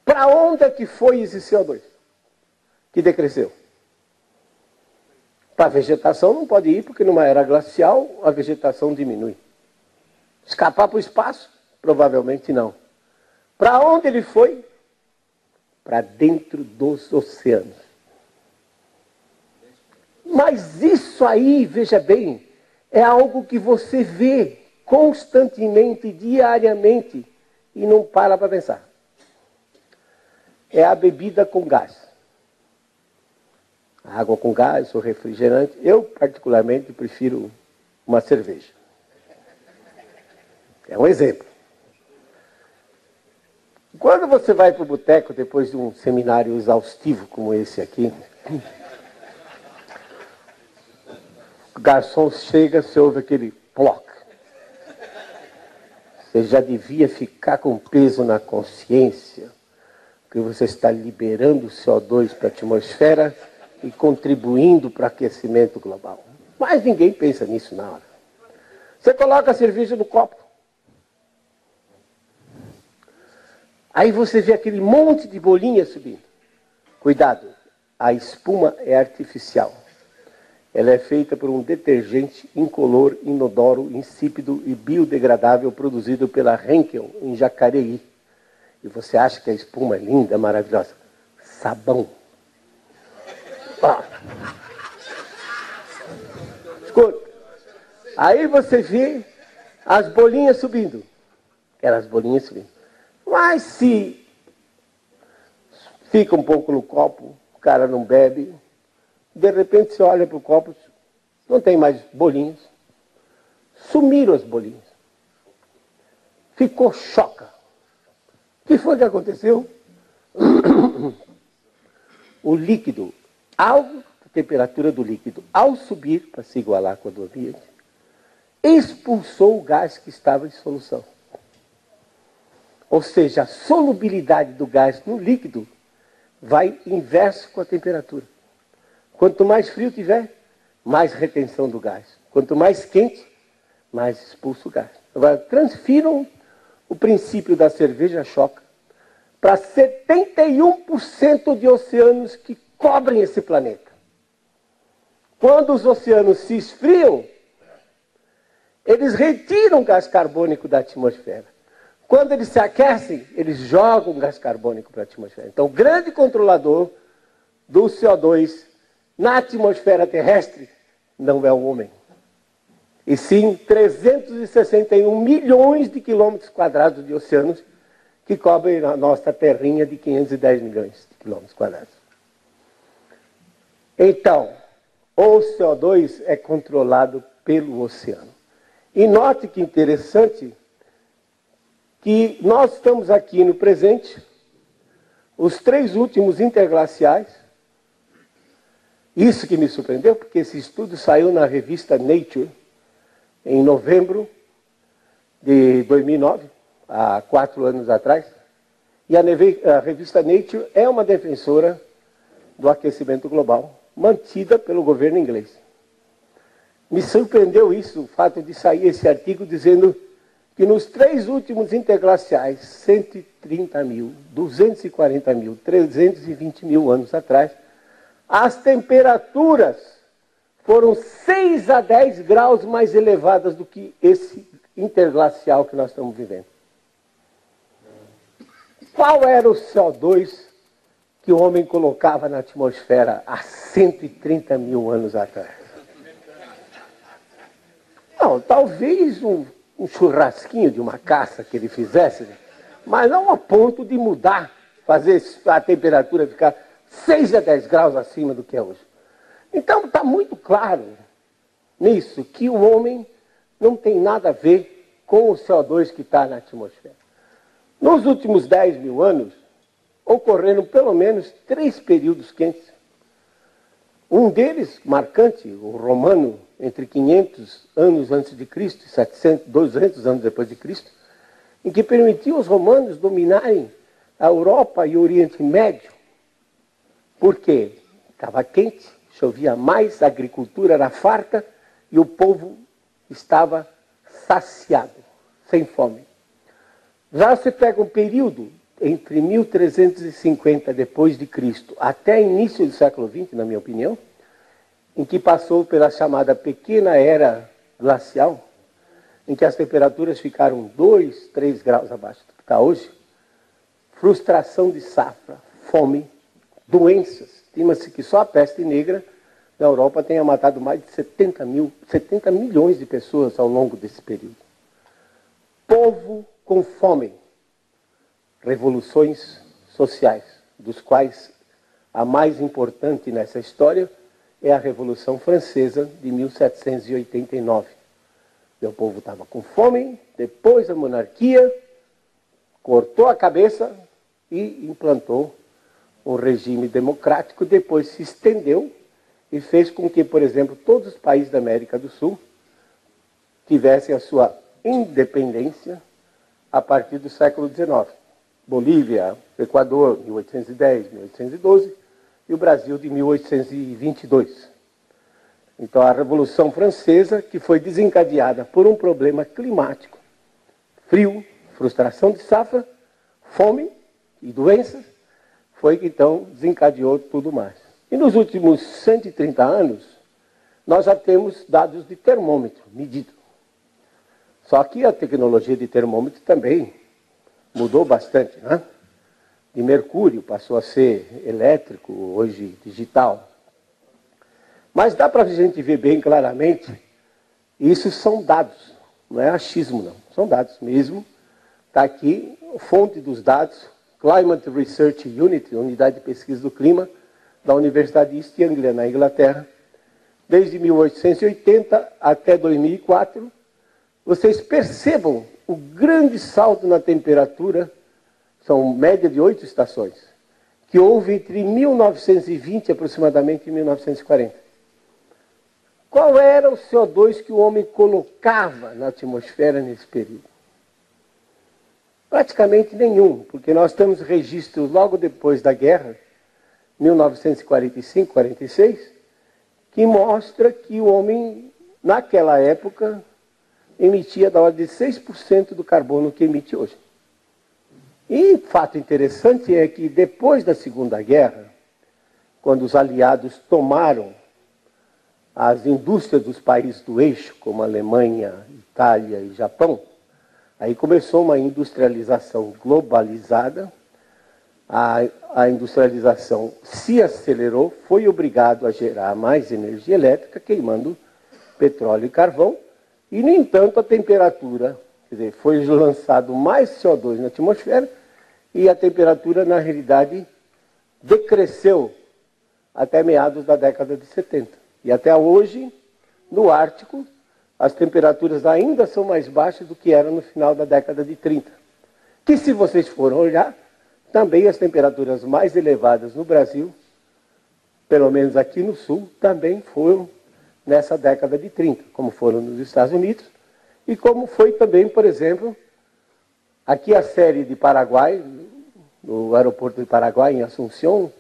para onde é que foi esse CO2 que decresceu? Para a vegetação não pode ir, porque numa era glacial a vegetação diminui. Escapar para o espaço? Provavelmente não. Para onde ele foi? Para dentro dos oceanos. Mas isso aí, veja bem, é algo que você vê constantemente, diariamente, e não para pensar. É a bebida com gás. A água com gás, o refrigerante. Eu, particularmente, prefiro uma cerveja. É um exemplo. Quando você vai para o boteco, depois de um seminário exaustivo como esse aqui, o garçom chega, você ouve aquele ploc. Você já devia ficar com peso na consciência, porque você está liberando o CO2 para a atmosfera e contribuindo para o aquecimento global. Mas ninguém pensa nisso na hora. Você coloca a cerveja no copo. Aí você vê aquele monte de bolinha subindo. Cuidado, a espuma é artificial. Ela é feita por um detergente incolor, inodoro, insípido e biodegradável produzido pela Henkel, em Jacareí. E você acha que a espuma é linda, maravilhosa? Sabão. Escuta. Aí você vê as bolinhas subindo. Aquelas bolinhas subindo. Mas se fica um pouco no copo, o cara não bebe, de repente você olha para o copo, não tem mais bolinhas. Sumiram as bolinhas. Ficou choca. O que foi que aconteceu? O líquido, a temperatura do líquido, ao subir para se igualar com a do ambiente, expulsou o gás que estava em solução. Ou seja, a solubilidade do gás no líquido vai inverso com a temperatura. Quanto mais frio tiver, mais retenção do gás. Quanto mais quente, mais expulso o gás. Agora, transfiram o princípio da cerveja choca para 71% de oceanos que cobrem esse planeta. Quando os oceanos se esfriam, eles retiram gás carbônico da atmosfera. Quando eles se aquecem, eles jogam gás carbônico para a atmosfera. Então, o grande controlador do CO2 na atmosfera terrestre não é o homem. E sim 361 milhões de quilômetros quadrados de oceanos que cobrem a nossa terrinha de 510 milhões de quilômetros quadrados. Então, o CO2 é controlado pelo oceano. E note que interessante que nós estamos aqui no presente, os 3 últimos interglaciais, Isso que me surpreendeu, porque esse estudo saiu na revista Nature em novembro de 2009, há 4 anos atrás. E a revista Nature é uma defensora do aquecimento global, mantida pelo governo inglês. Me surpreendeu isso, o fato de sair esse artigo dizendo que nos 3 últimos interglaciais, 130 mil, 240 mil, 320 mil anos atrás, as temperaturas foram 6 a 10 graus mais elevadas do que esse interglacial que nós estamos vivendo. Qual era o CO2 que o homem colocava na atmosfera há 130 mil anos atrás? Não, talvez um churrasquinho de uma caça que ele fizesse, mas não a ponto de mudar, fazer a temperatura ficar 6 a 10 graus acima do que é hoje. Então está muito claro nisso que o homem não tem nada a ver com o CO2 que está na atmosfera. Nos últimos 10 mil anos, ocorreram pelo menos 3 períodos quentes. Um deles, marcante, o romano, entre 500 anos antes de Cristo e 200 anos depois de Cristo, em que permitiu aos romanos dominarem a Europa e o Oriente Médio. Por quê? Estava quente, chovia mais, a agricultura era farta e o povo estava saciado, sem fome. Já você pega um período entre 1350 depois de Cristo até início do século XX, na minha opinião, em que passou pela chamada pequena era glacial, em que as temperaturas ficaram 2, 3 graus abaixo do que está hoje, frustração de safra, fome, doenças. Estima-se que só a peste negra na Europa tenha matado mais de 70 milhões de pessoas ao longo desse período. Povo com fome, revoluções sociais, dos quais a mais importante nessa história é a Revolução Francesa de 1789. O povo estava com fome, depois a monarquia cortou a cabeça e implantou um regime democrático, depois se estendeu e fez com que, por exemplo, todos os países da América do Sul tivessem a sua independência a partir do século XIX. Bolívia, Equador, 1810, 1812, e o Brasil de 1822. Então, a Revolução Francesa, que foi desencadeada por um problema climático, frio, frustração de safra, fome e doenças, foi que então desencadeou tudo mais. E nos últimos 130 anos, nós já temos dados de termômetro medido. Só que a tecnologia de termômetro também mudou bastante, né? De mercúrio passou a ser elétrico, hoje digital. Mas dá para a gente ver bem claramente, isso são dados, não é achismo não, são dados mesmo. Está aqui, fonte dos dados, Climate Research Unit, Unidade de Pesquisa do Clima, da Universidade de East Anglia, na Inglaterra, desde 1880 até 2004, vocês percebam o grande salto na temperatura, são média de 8 estações, que houve entre 1920 aproximadamente e 1940. Qual era o CO2 que o homem colocava na atmosfera nesse período? Praticamente nenhum, porque nós temos registros logo depois da guerra, 1945, 46, que mostra que o homem, naquela época, emitia da ordem de 6% do carbono que emite hoje. E fato interessante é que depois da Segunda Guerra, quando os aliados tomaram as indústrias dos países do eixo, como Alemanha, Itália e Japão, aí começou uma industrialização globalizada, a industrialização se acelerou, foi obrigado a gerar mais energia elétrica, queimando petróleo e carvão, e, no entanto, a temperatura, quer dizer, foi lançado mais CO2 na atmosfera, e a temperatura, na realidade, decresceu até meados da década de 70. E até hoje, no Ártico, as temperaturas ainda são mais baixas do que eram no final da década de 30. Que, se vocês forem olhar, também as temperaturas mais elevadas no Brasil pelo menos aqui no Sul, também foram nessa década de 30, como foram nos Estados Unidos, e como foi também, por exemplo, aqui a série de Paraguai, no aeroporto de Paraguai, em Assunção,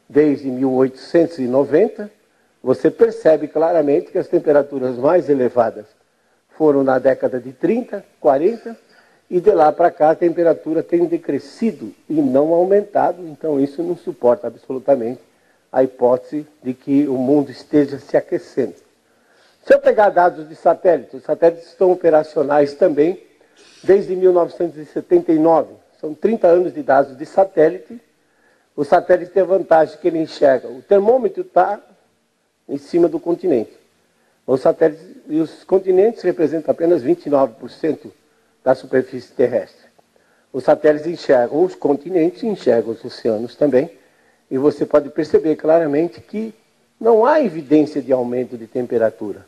desde 1890, você percebe claramente que as temperaturas mais elevadas foram na década de 30, 40, e de lá para cá a temperatura tem decrescido e não aumentado, então isso não suporta absolutamente a hipótese de que o mundo esteja se aquecendo. Se eu pegar dados de satélites, os satélites estão operacionais também desde 1979. São 30 anos de dados de satélite. O satélite tem a vantagem que ele enxerga. O termômetro está em cima do continente. Os satélites e os continentes representam apenas 29% da superfície terrestre. Os satélites enxergam os continentes e enxergam os oceanos também. E você pode perceber claramente que não há evidência de aumento de temperatura.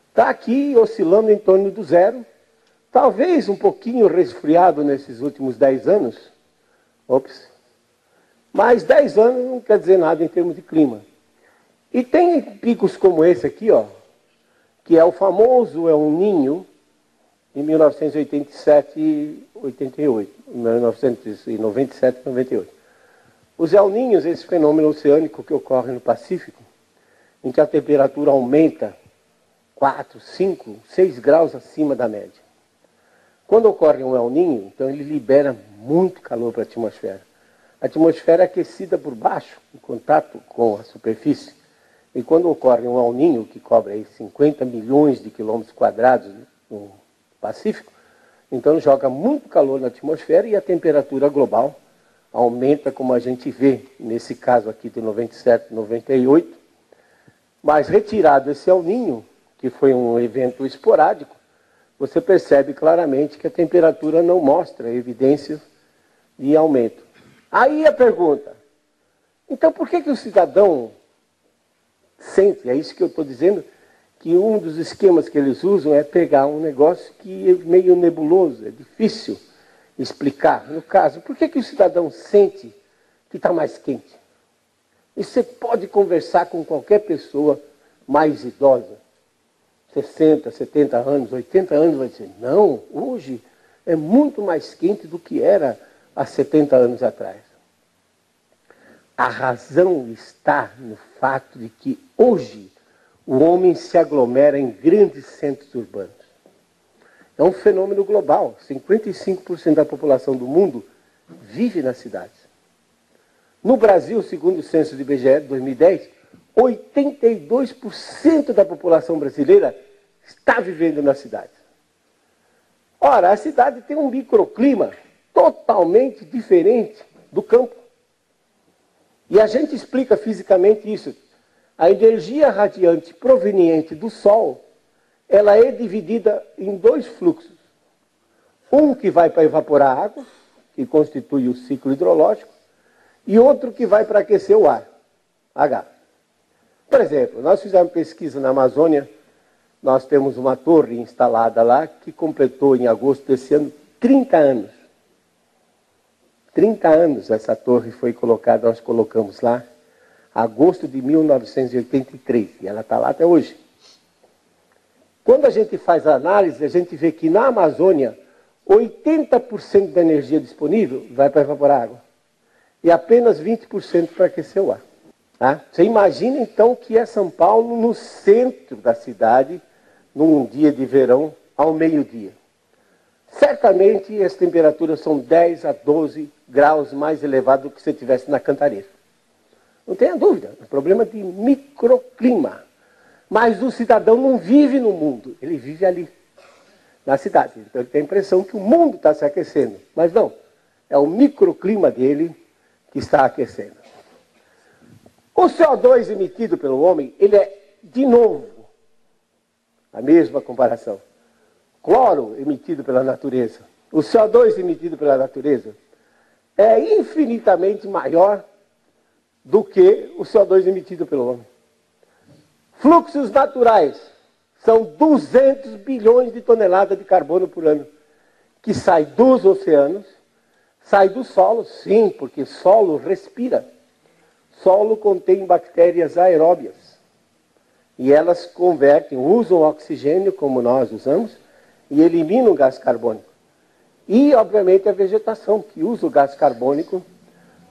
Está aqui oscilando em torno do zero, talvez um pouquinho resfriado nesses últimos 10 anos. Mas 10 anos não quer dizer nada em termos de clima. E tem picos como esse aqui, ó, que é o famoso El Niño, em 1987 e 88, 1997 e 98. Os El Niños, esse fenômeno oceânico que ocorre no Pacífico, em que a temperatura aumenta 4, 5, 6 graus acima da média. Quando ocorre um El Niño, então ele libera muito calor para a atmosfera. A atmosfera é aquecida por baixo, em contato com a superfície. E quando ocorre um El Niño, que cobre aí 50 milhões de quilômetros quadrados no Pacífico, então joga muito calor na atmosfera e a temperatura global aumenta, como a gente vê nesse caso aqui de 97, 98. Mas retirado esse El Niño, que foi um evento esporádico, você percebe claramente que a temperatura não mostra evidências de aumento. Aí a pergunta, então por que o cidadão sente, é isso que eu estou dizendo, que um dos esquemas que eles usam é pegar um negócio que é meio nebuloso, é difícil explicar. No caso, por que o cidadão sente que está mais quente? E você pode conversar com qualquer pessoa mais idosa, 60, 70 anos, 80 anos, vai dizer, não, hoje é muito mais quente do que era há 70 anos atrás. A razão está no fato de que hoje o homem se aglomera em grandes centros urbanos. É um fenômeno global. 55% da população do mundo vive nas cidades. No Brasil, segundo o censo do IBGE de 2010, 82% da população brasileira está vivendo nas cidades. Ora, a cidade tem um microclima totalmente diferente do campo. E a gente explica fisicamente isso. A energia radiante proveniente do Sol, ela é dividida em dois fluxos. Um que vai para evaporar água, que constitui o ciclo hidrológico, e outro que vai para aquecer o ar, H. Por exemplo, nós fizemos pesquisa na Amazônia, nós temos uma torre instalada lá que completou em agosto desse ano 30 anos. 30 anos essa torre foi colocada, nós colocamos lá, agosto de 1983, e ela está lá até hoje. Quando a gente faz a análise, a gente vê que na Amazônia, 80% da energia disponível vai para evaporar água, e apenas 20% para aquecer o ar. Tá? Você imagina então que é São Paulo no centro da cidade, num dia de verão, ao meio-dia. Certamente as temperaturas são 10 a 12 graus mais elevadas do que se estivesse na Cantareira. Não tenha dúvida, é um problema de microclima. Mas o cidadão não vive no mundo, ele vive ali, na cidade. Então ele tem a impressão que o mundo está se aquecendo. Mas não, é o microclima dele que está aquecendo. O CO2 emitido pelo homem, ele é, de novo, a mesma comparação. Cloro emitido pela natureza. O CO2 emitido pela natureza é infinitamente maior do que o CO2 emitido pelo homem. Fluxos naturais são 200 bilhões de toneladas de carbono por ano, que sai dos oceanos, sai do solo, sim, porque solo respira. solo contém bactérias aeróbias. E elas convertem, usam oxigênio, como nós usamos, e eliminam o gás carbônico. E, obviamente, a vegetação, que usa o gás carbônico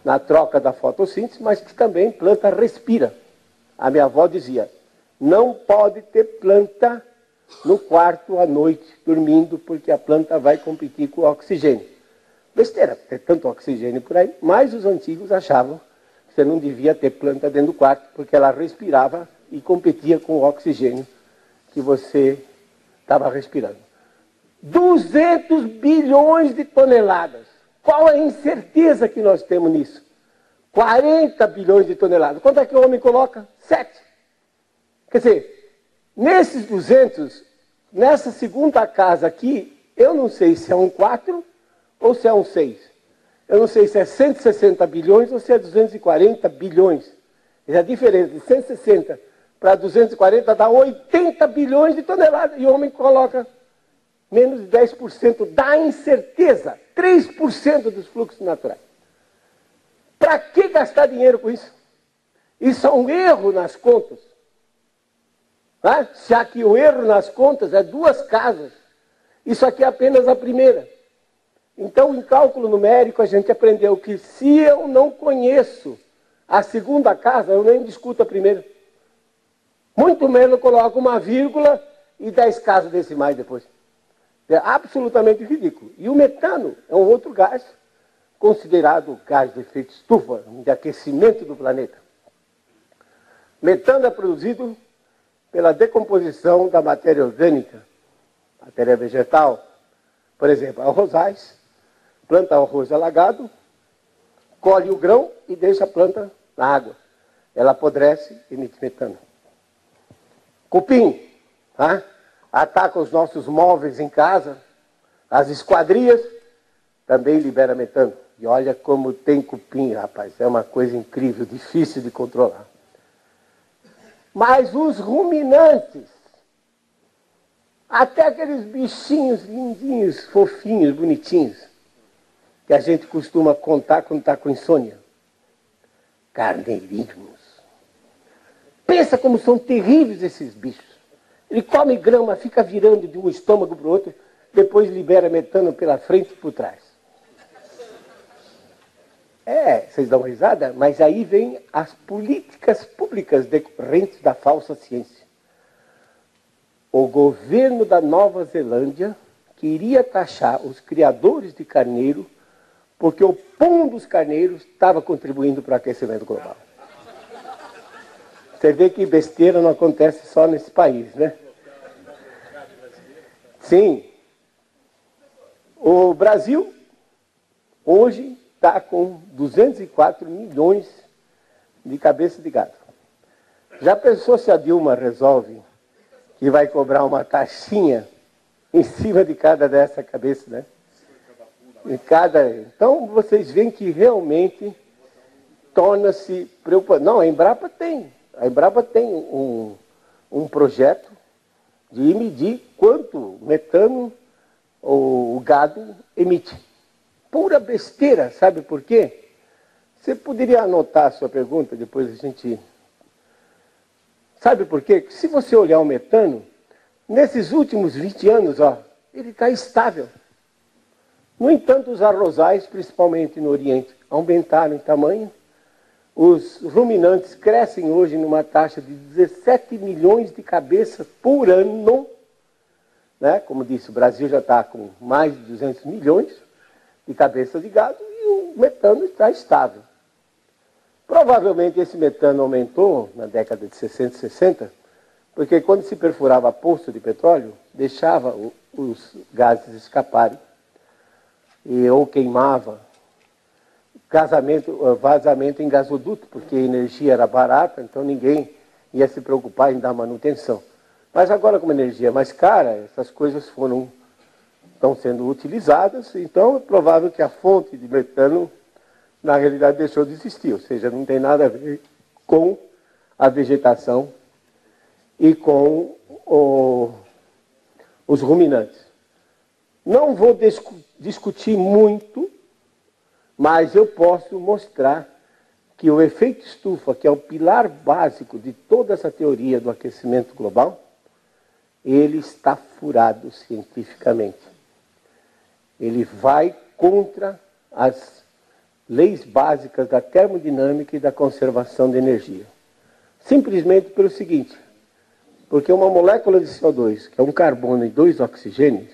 na troca da fotossíntese, mas que também planta respira. A minha avó dizia, não pode ter planta no quarto à noite, dormindo, porque a planta vai competir com o oxigênio. Besteira, ter tanto oxigênio por aí, mas os antigos achavam que você não devia ter planta dentro do quarto, porque ela respirava e competia com o oxigênio que você estava respirando. 200 bilhões de toneladas. Qual a incerteza que nós temos nisso? 40 bilhões de toneladas. Quanto é que o homem coloca? 7. Quer dizer, nesses 200, nessa segunda casa aqui, eu não sei se é um 4 ou se é um 6. Eu não sei se é 160 bilhões ou se é 240 bilhões. E a diferença de 160 para 240 dá 80 bilhões de toneladas. E o homem coloca menos de 10% da incerteza, 3% dos fluxos naturais. Para que gastar dinheiro com isso? Isso é um erro nas contas. Já que o erro nas contas é 2 casas. Isso aqui é apenas a primeira. Então, em cálculo numérico, a gente aprendeu que se eu não conheço a segunda casa, eu nem discuto a primeira. Muito menos eu coloco uma vírgula e 10 casas decimais depois. É absolutamente ridículo. E o metano é um outro gás, considerado gás de efeito estufa, de aquecimento do planeta. Metano é produzido pela decomposição da matéria orgânica, matéria vegetal. Por exemplo, arrozais, planta arroz alagado, colhe o grão e deixa a planta na água. Ela apodrece e emite metano. Cupim, ataca os nossos móveis em casa, as esquadrias, também libera metano. E olha como tem cupim, rapaz, é uma coisa incrível, difícil de controlar. Mas os ruminantes, até aqueles bichinhos lindinhos, fofinhos, bonitinhos, que a gente costuma contar quando está com insônia. Carneirinhos. Pensa como são terríveis esses bichos. Ele come grama, fica virando de um estômago para o outro, depois libera metano pela frente e por trás. Vocês dão uma risada? Mas aí vem as políticas públicas decorrentes da falsa ciência. O governo da Nova Zelândia queria taxar os criadores de carneiro porque o pum dos carneiros estava contribuindo para o aquecimento global. Você vê que besteira não acontece só nesse país, né? Sim. O Brasil, hoje, está com 204 milhões de cabeças de gado. Já pensou se a Dilma resolve que vai cobrar uma taxinha em cima de cada dessa cabeça, né? Então, vocês veem que realmente torna-se preocupante. Não, a Embrapa tem. A Embrapa tem um projeto de medir quanto metano o gado emite. Pura besteira, sabe por quê? Você poderia anotar a sua pergunta, depois a gente... Sabe por quê? Se você olhar o metano, nesses últimos 20 anos, ele está estável. No entanto, os arrozais, principalmente no Oriente, aumentaram em tamanho. Os ruminantes crescem hoje numa taxa de 17 milhões de cabeças por ano. Né? Como disse, o Brasil já está com mais de 200 milhões de cabeças de gado e o metano está estável. Provavelmente esse metano aumentou na década de 60 e 60, porque quando se perfurava poço de petróleo, deixava os gases escaparem, ou queimava, vazamento em gasoduto, porque a energia era barata, então ninguém ia se preocupar em dar manutenção. Mas agora, como a energia é mais cara, essas coisas estão sendo utilizadas, então é provável que a fonte de metano, na realidade, deixou de existir, ou seja, não tem nada a ver com a vegetação e com os ruminantes. Não vou discutir muito, mas eu posso mostrar que o efeito estufa, que é o pilar básico de toda essa teoria do aquecimento global, ele está furado cientificamente. Ele vai contra as leis básicas da termodinâmica e da conservação de energia. Simplesmente pelo seguinte, porque uma molécula de CO2, que é um carbono e 2 oxigênios,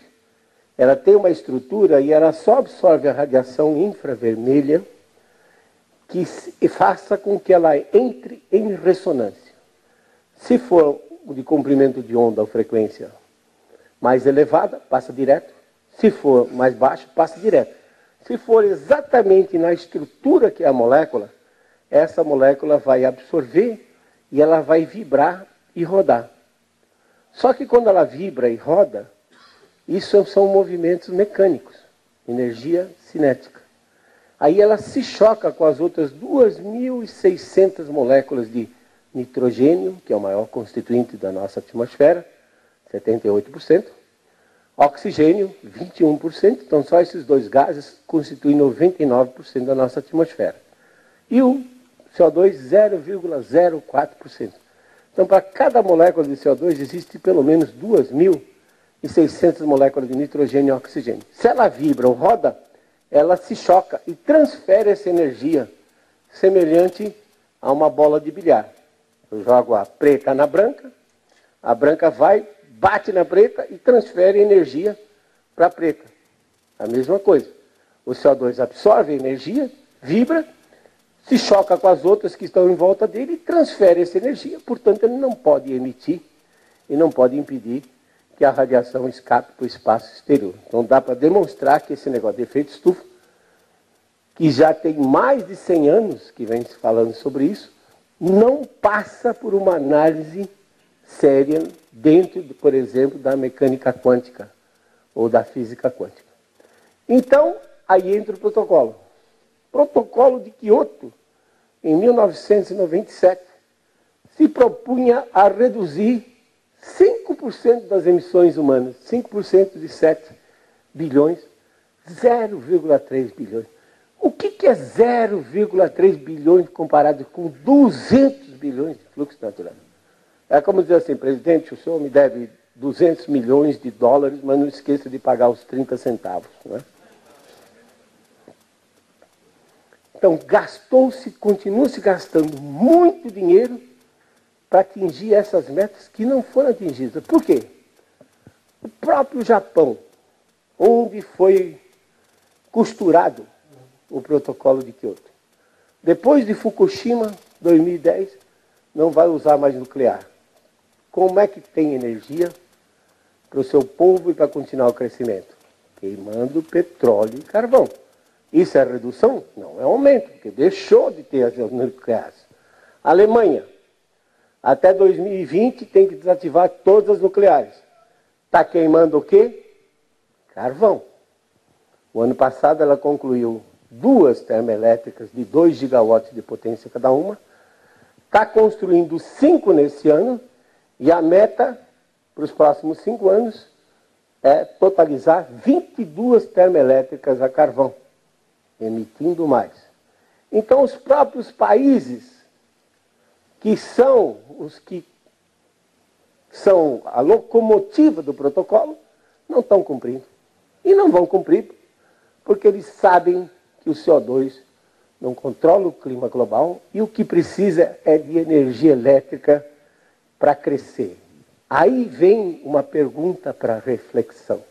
ela tem uma estrutura e ela só absorve a radiação infravermelha que faça com que ela entre em ressonância. Se for de comprimento de onda ou frequência mais elevada, passa direto. Se for mais baixo, passa direto. Se for exatamente na estrutura que é a molécula, essa molécula vai absorver e ela vai vibrar e rodar. Só que quando ela vibra e roda, isso são movimentos mecânicos, energia cinética. Aí ela se choca com as outras 2.600 moléculas de nitrogênio, que é o maior constituinte da nossa atmosfera, 78%, oxigênio, 21%, então só esses dois gases constituem 99% da nossa atmosfera. E o CO2, 0,04%. Então, para cada molécula de CO2, existe pelo menos 2.600 moléculas de nitrogênio e oxigênio. Se ela vibra ou roda, ela se choca e transfere essa energia, semelhante a uma bola de bilhar. Eu jogo a preta na branca, a branca vai, bate na preta e transfere energia para a preta. A mesma coisa. O CO2 absorve a energia, vibra, se choca com as outras que estão em volta dele e transfere essa energia. Portanto, ele não pode emitir e não pode impedir que a radiação escape para o espaço exterior. Então dá para demonstrar que esse negócio de efeito estufa, que já tem mais de 100 anos que vem se falando sobre isso, não passa por uma análise séria dentro, por exemplo, da mecânica quântica ou da física quântica. Então, aí entra o protocolo. Protocolo de Kyoto, em 1997, se propunha a reduzir 5% das emissões humanas, 5% de 7 bilhões, 0,3 bilhões. O que é 0,3 bilhões comparado com 200 bilhões de fluxo natural? É como dizer assim, presidente, o senhor me deve 200 milhões de dólares, mas não esqueça de pagar os 30 centavos. Não é? Então, gastou-se, continua-se gastando muito dinheiro para atingir essas metas que não foram atingidas. Por quê? O próprio Japão, onde foi costurado o protocolo de Kyoto, depois de Fukushima, 2010, não vai usar mais nuclear. Como é que tem energia para o seu povo e para continuar o crescimento? Queimando petróleo e carvão. Isso é redução? Não, é aumento, porque deixou de ter as nucleares. A Alemanha, até 2020, tem que desativar todas as nucleares. Está queimando o quê? Carvão. O ano passado ela concluiu 2 termoelétricas de 2 gigawatts de potência cada uma. Está construindo 5 nesse ano. E a meta para os próximos 5 anos é totalizar 22 termoelétricas a carvão, emitindo mais. Então, os próprios países que são os que são a locomotiva do protocolo, não estão cumprindo. E não vão cumprir, porque eles sabem que o CO2 não controla o clima global e o que precisa é de energia elétrica para crescer. Aí vem uma pergunta para reflexão.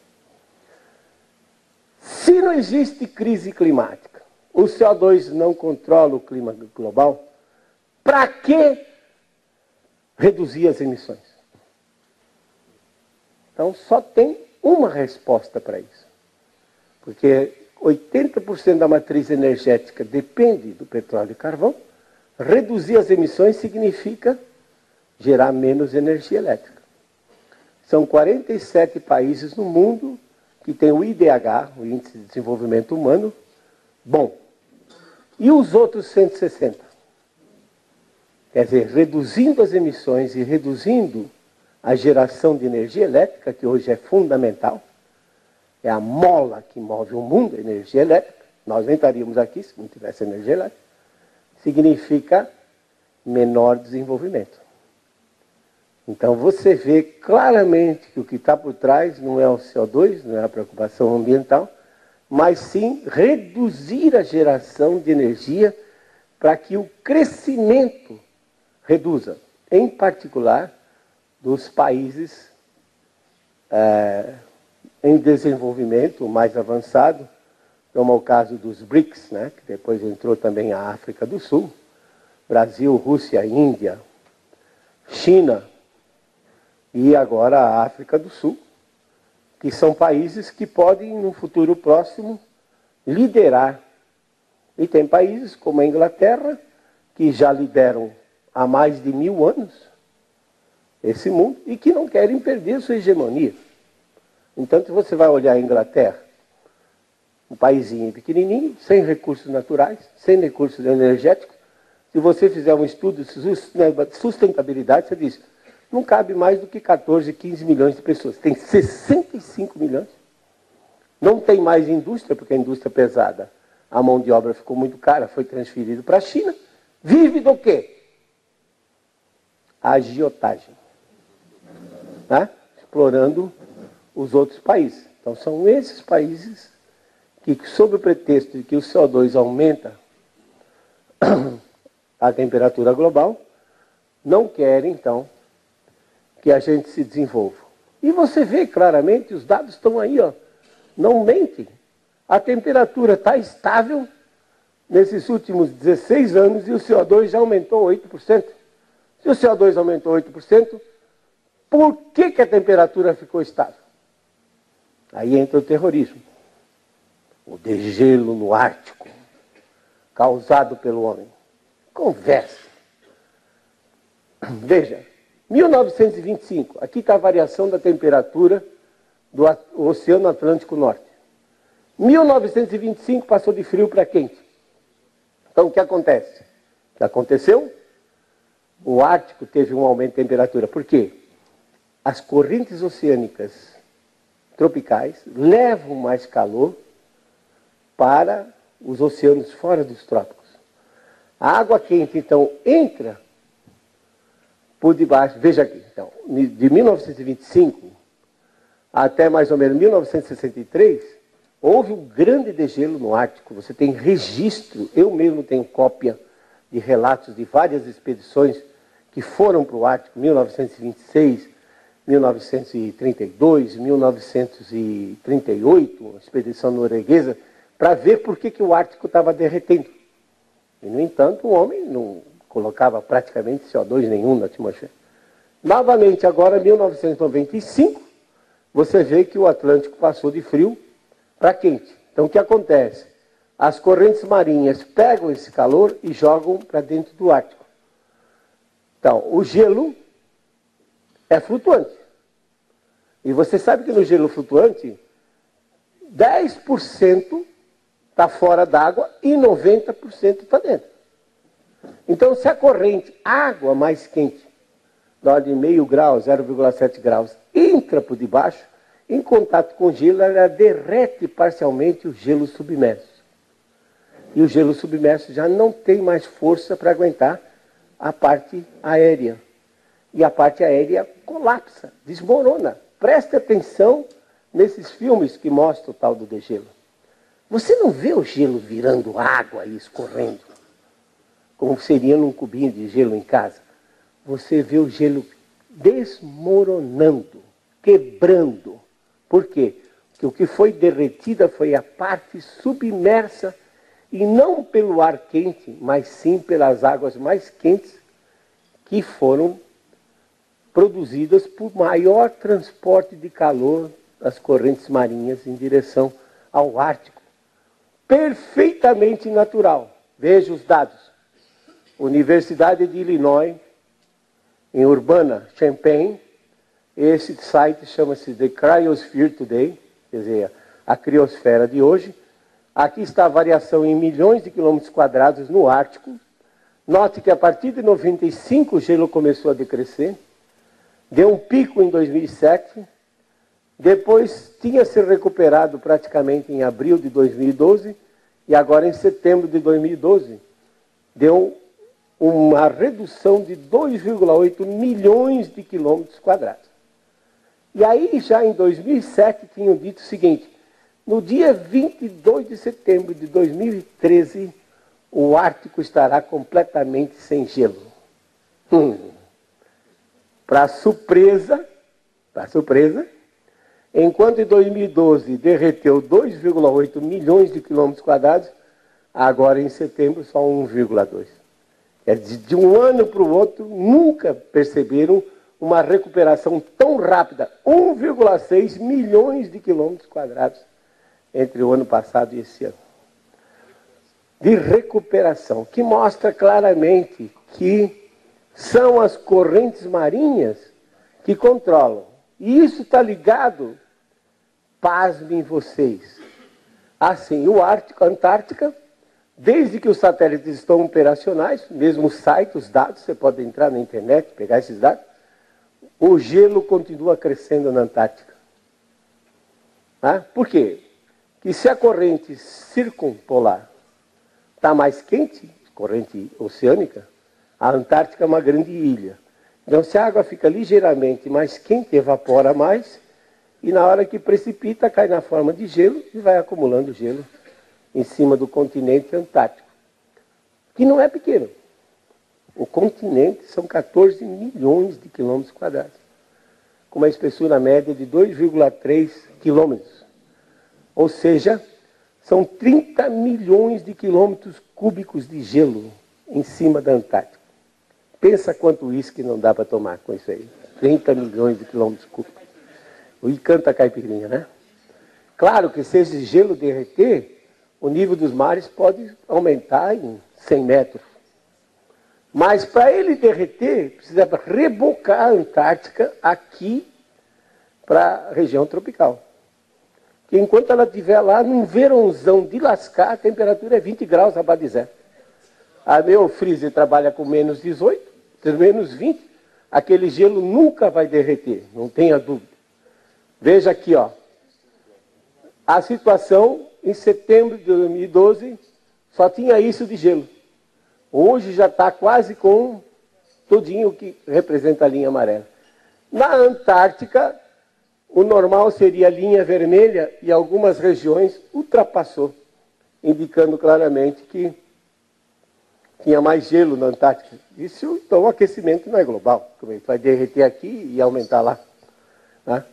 Se não existe crise climática, o CO2 não controla o clima global, para que reduzir as emissões? Então só tem uma resposta para isso. Porque 80% da matriz energética depende do petróleo e carvão. Reduzir as emissões significa gerar menos energia elétrica. São 47 países no mundo que têm o IDH, o Índice de Desenvolvimento Humano, bom. E os outros 160? Quer dizer, reduzindo as emissões e reduzindo a geração de energia elétrica, que hoje é fundamental, é a mola que move o mundo, a energia elétrica. Nós nem estaríamos aqui se não tivesse energia elétrica. significa menor desenvolvimento. Então você vê claramente que o que está por trás não é o CO2, não é a preocupação ambiental, mas sim reduzir a geração de energia para que o crescimento reduza, em particular dos países em desenvolvimento mais avançado, como é o caso dos BRICS, né, que depois entrou também a África do Sul, Brasil, Rússia, Índia, China e agora a África do Sul, que são países que podem, no futuro próximo, liderar. E tem países como a Inglaterra, que já lideram há mais de 1000 anos esse mundo e que não querem perder sua hegemonia. Então, se você vai olhar a Inglaterra, um paísinho pequenininho, sem recursos naturais, sem recursos energéticos, se você fizer um estudo de sustentabilidade, você diz, não cabe mais do que 14, 15 milhões de pessoas. Tem 65 milhões. Não tem mais indústria, porque a indústria é pesada. A mão de obra ficou muito cara, foi transferido para a China. Vive do quê? Agiotagem. Né? Explorando os outros países. Então são esses países que, sob o pretexto de que o CO2 aumenta a temperatura global, não querem, então, que a gente se desenvolva. E você vê claramente, os dados estão aí, ó, não mentem. A temperatura está estável nesses últimos 16 anos e o CO2 já aumentou 8%. Se o CO2 aumentou 8%, por que a temperatura ficou estável? Aí entra o terrorismo. O degelo no Ártico, causado pelo homem. Conversa. Veja, 1925, aqui está a variação da temperatura do Oceano Atlântico Norte. 1925 passou de frio para quente. Então o que acontece? O que aconteceu? O Ártico teve um aumento de temperatura. Por quê? As correntes oceânicas tropicais levam mais calor para os oceanos fora dos trópicos. A água quente, então, entra por debaixo. Veja aqui, então, de 1925 até mais ou menos 1963, houve um grande degelo no Ártico. Você tem registro, eu mesmo tenho cópia de relatos de várias expedições que foram para o Ártico, 1926, 1932, 1938, uma expedição norueguesa, para ver por que o Ártico estava derretendo. E, no entanto, o homem não colocava praticamente CO2 nenhum na atmosfera. Novamente, agora, em 1995, você vê que o Atlântico passou de frio para quente. Então, o que acontece? As correntes marinhas pegam esse calor e jogam para dentro do Ártico. Então, o gelo é flutuante. E você sabe que no gelo flutuante, 10% está fora d'água e 90% está dentro. Então, se a corrente, água mais quente, da ordem de meio grau, 0,7 graus, entra por debaixo, em contato com o gelo, ela derrete parcialmente o gelo submerso. E o gelo submerso já não tem mais força para aguentar a parte aérea. E a parte aérea colapsa, desmorona. Preste atenção nesses filmes que mostram o tal do degelo. Você não vê o gelo virando água e escorrendo, como seria num cubinho de gelo em casa. Você vê o gelo desmoronando, quebrando. Por quê? Porque o que foi derretida foi a parte submersa, e não pelo ar quente, mas sim pelas águas mais quentes, que foram produzidas por maior transporte de calor das correntes marinhas em direção ao Ártico. Perfeitamente natural. Veja os dados. Universidade de Illinois, em Urbana-Champaign, esse site chama-se The Cryosphere Today, quer dizer, a criosfera de hoje. Aqui está a variação em milhões de quilômetros quadrados no Ártico. Note que a partir de 95 o gelo começou a decrescer. Deu um pico em 2007. Depois tinha se recuperado praticamente em abril de 2012. E agora em setembro de 2012 deu uma redução de 2,8 milhões de quilômetros quadrados. E aí, já em 2007, tinham dito o seguinte: no dia 22 de setembro de 2013, o Ártico estará completamente sem gelo. Para surpresa, enquanto em 2012 derreteu 2,8 milhões de quilômetros quadrados, agora em setembro só 1,2. Quer dizer, de um ano para o outro, nunca perceberam uma recuperação tão rápida, 1,6 milhões de quilômetros quadrados entre o ano passado e esse ano. De recuperação, que mostra claramente que são as correntes marinhas que controlam. E isso está ligado, pasmem vocês, assim, o Ártico, a Antártica, desde que os satélites estão operacionais, mesmo o site, os dados, você pode entrar na internet, pegar esses dados, o gelo continua crescendo na Antártica. Por quê? Que se a corrente circumpolar está mais quente, corrente oceânica, a Antártica é uma grande ilha. Então, se a água fica ligeiramente mais quente, evapora mais, e na hora que precipita, cai na forma de gelo e vai acumulando gelo em cima do continente antártico, que não é pequeno. O continente são 14 milhões de quilômetros quadrados, com uma espessura média de 2,3 quilômetros. Ou seja, são 30 milhões de quilômetros cúbicos de gelo em cima da Antártica. Pensa quanto uísque não dá para tomar com isso aí. 30 milhões de quilômetros cúbicos. E canta a caipirinha, né? Claro que se esse gelo derreter, o nível dos mares pode aumentar em 100 metros. Mas para ele derreter, precisa rebocar a Antártica aqui para a região tropical. Que enquanto ela estiver lá, num verãozão de lascar, a temperatura é 20 graus abaixo de zero. A meu freezer trabalha com menos 18, menos 20, aquele gelo nunca vai derreter, não tenha dúvida. Veja aqui, ó, a situação em setembro de 2012 só tinha isso de gelo. Hoje já está quase com tudinho que representa a linha amarela. Na Antártica, o normal seria a linha vermelha e algumas regiões ultrapassou, indicando claramente que tinha mais gelo na Antártica. Isso, então, o aquecimento não é global. Vai derreter aqui e aumentar lá. Né?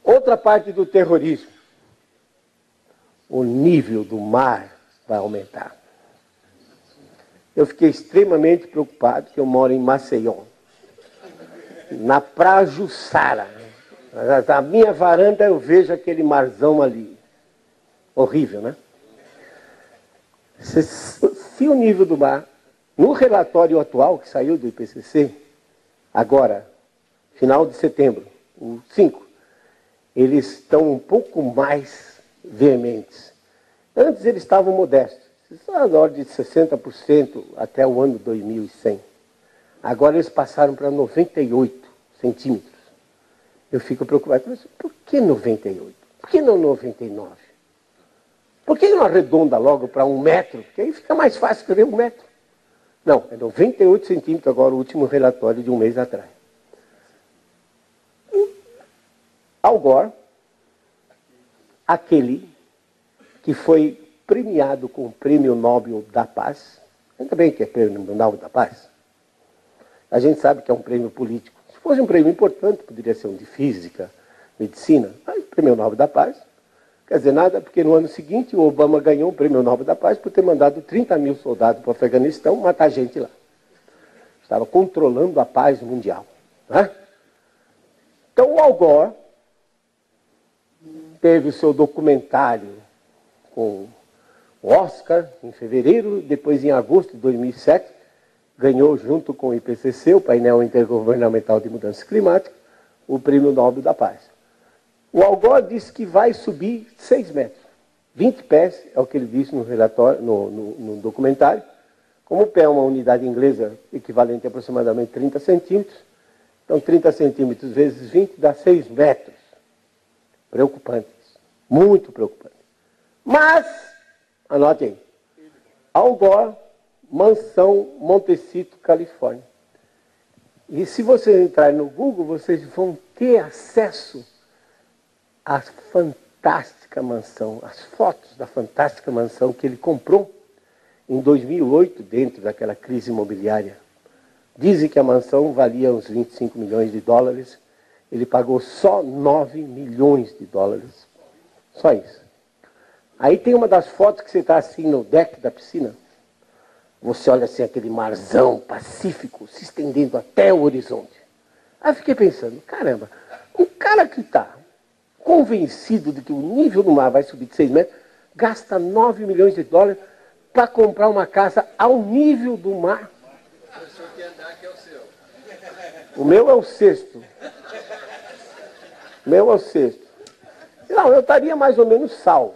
Outra parte do terrorismo. O nível do mar vai aumentar. Eu fiquei extremamente preocupado, que eu moro em Maceió, na Prajuçara. Na minha varanda eu vejo aquele marzão ali. Horrível, né? Se o nível do mar, no relatório atual que saiu do IPCC, agora, final de setembro, o 5, eles estão um pouco mais veementes. Antes eles estavam modestos, na ordem de 60% até o ano 2100. Agora eles passaram para 98 centímetros. Eu fico preocupado, mas por que 98? Por que não 99? Por que não arredonda logo para 1 metro? Porque aí fica mais fácil escrever 1 metro. Não, é 98 centímetros agora, o último relatório de um mês atrás. Al Gore, aquele que foi premiado com o Prêmio Nobel da Paz, ainda bem que é Prêmio Nobel da Paz, a gente sabe que é um prêmio político. Se fosse um prêmio importante, poderia ser um de física, medicina, mas Prêmio Nobel da Paz, quer dizer nada, porque no ano seguinte o Obama ganhou o Prêmio Nobel da Paz por ter mandado 30 mil soldados para o Afeganistão matar gente lá. Estava controlando a paz mundial. Né? Então o Al Gore teve o seu documentário com o Oscar em fevereiro, depois em agosto de 2007, ganhou junto com o IPCC, o Painel Intergovernamental de Mudança Climática, o Prêmio Nobel da Paz. O Al Gore disse que vai subir 6 metros. 20 pés, é o que ele disse no relatório, no documentário. Como o pé é uma unidade inglesa equivalente a aproximadamente 30 centímetros, então 30 centímetros vezes 20 dá 6 metros. Preocupante isso. Muito preocupante. Mas, anote aí, Al Gore mansão Montecito, Califórnia. E se você entrar no Google, vocês vão ter acesso à fantástica mansão, as fotos da fantástica mansão que ele comprou em 2008, dentro daquela crise imobiliária. Dizem que a mansão valia uns 25 milhões de dólares, ele pagou só 9 milhões de dólares. Só isso. Aí tem uma das fotos que você está assim no deck da piscina. Você olha assim aquele marzão pacífico se estendendo até o horizonte. Aí eu fiquei pensando, caramba, um cara que está convencido de que o nível do mar vai subir de 6 metros, gasta 9 milhões de dólares para comprar uma casa ao nível do mar. O senhor quer andar, que é o seu. O meu é o sexto. O meu é o sexto. Não, eu estaria mais ou menos salvo.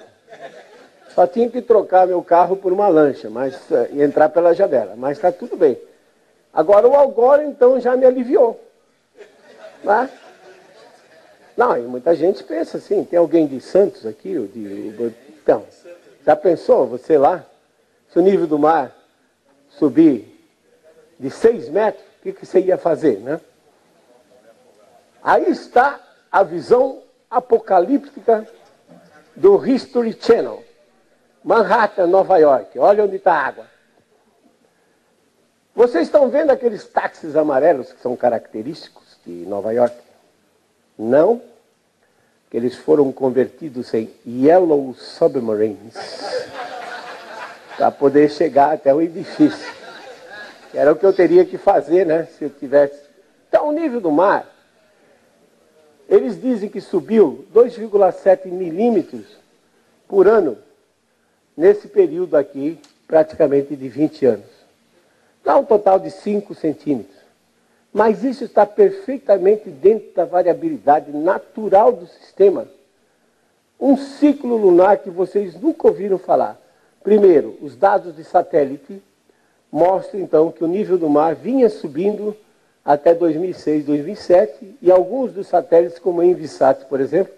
Só tinha que trocar meu carro por uma lancha, e entrar pela janela, mas está tudo bem. Agora o Algor, então, já me aliviou. Né? Não, e muita gente pensa assim, tem alguém de Santos aqui? Então, já pensou, você lá, se o nível do mar subir de 6 metros, o que você ia fazer, né? Aí está a visão apocalíptica do History Channel. Manhattan, Nova York. Olha onde está a água. Vocês estão vendo aqueles táxis amarelos que são característicos de Nova York? Não. Que eles foram convertidos em Yellow Submarines para poder chegar até o edifício. Era o que eu teria que fazer, né? Se eu tivesse... Então, o nível do mar, eles dizem que subiu 2,7 milímetros por ano nesse período aqui, praticamente de 20 anos. Dá um total de 5 centímetros. Mas isso está perfeitamente dentro da variabilidade natural do sistema. Um ciclo lunar que vocês nunca ouviram falar. Primeiro, os dados de satélite mostram, então, que o nível do mar vinha subindo até 2006, 2007, e alguns dos satélites, como a Envisat, por exemplo,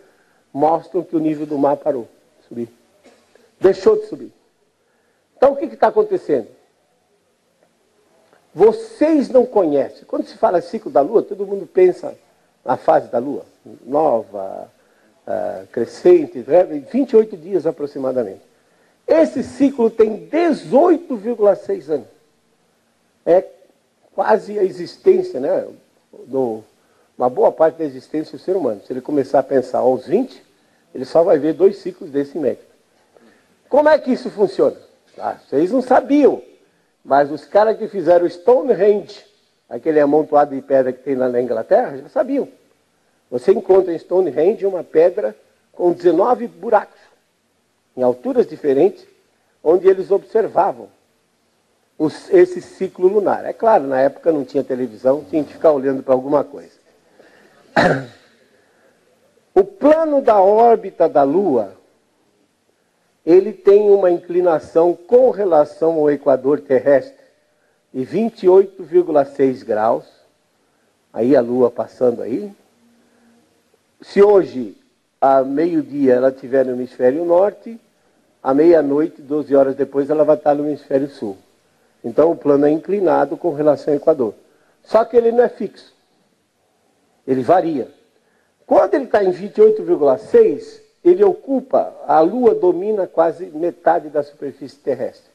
mostram que o nível do mar parou de subir. Deixou de subir. Então, o que está acontecendo? Vocês não conhecem. Quando se fala ciclo da Lua, todo mundo pensa na fase da Lua. Nova, crescente, 28 dias aproximadamente. Esse ciclo tem 18,6 anos. É quase a existência, né? Uma boa parte da existência do ser humano. Se ele começar a pensar aos 20, ele só vai ver 2 ciclos desse método. Como é que isso funciona? Vocês não sabiam, mas os caras que fizeram Stonehenge, aquele amontoado de pedra que tem lá na Inglaterra, já sabiam. Você encontra em Stonehenge uma pedra com 19 buracos, em alturas diferentes, onde eles observavam esse ciclo lunar. É claro, na época não tinha televisão, tinha que ficar olhando para alguma coisa. O plano da órbita da Lua, ele tem uma inclinação com relação ao equador terrestre de 28,6 graus. Aí a Lua passando aí. Se hoje, a meio-dia, ela estiver no hemisfério norte, à meia-noite, 12 horas depois, ela vai estar no hemisfério sul. Então o plano é inclinado com relação ao equador. Só que ele não é fixo. Ele varia. Quando ele está em 28,6, ele ocupa, a Lua domina quase metade da superfície terrestre.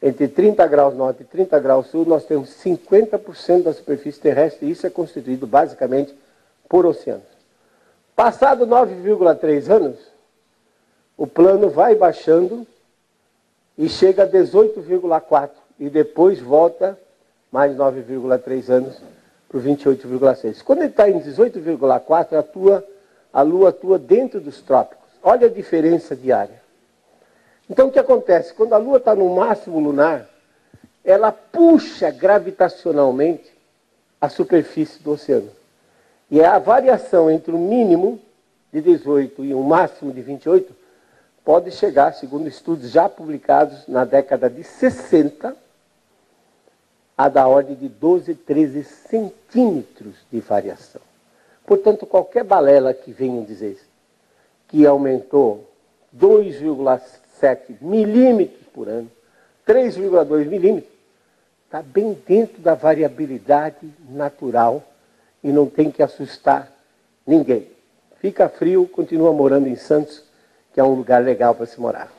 Entre 30 graus norte e 30 graus sul, nós temos 50% da superfície terrestre, e isso é constituído basicamente por oceanos. Passado 9,3 anos, o plano vai baixando e chega a 18,4, e depois volta mais 9,3 anos para o 28,6. Quando ele está em 18,4, a Lua atua dentro dos trópicos. Olha a diferença diária. Então o que acontece? Quando a Lua está no máximo lunar, ela puxa gravitacionalmente a superfície do oceano. E a variação entre o mínimo de 18 e o máximo de 28 pode chegar, segundo estudos já publicados na década de 60, a da ordem de 12, 13 centímetros de variação. Portanto, qualquer balela que venham dizer que aumentou 2,7 milímetros por ano, 3,2 milímetros, está bem dentro da variabilidade natural e não tem que assustar ninguém. Fica frio, continua morando em Santos, que é um lugar legal para se morar.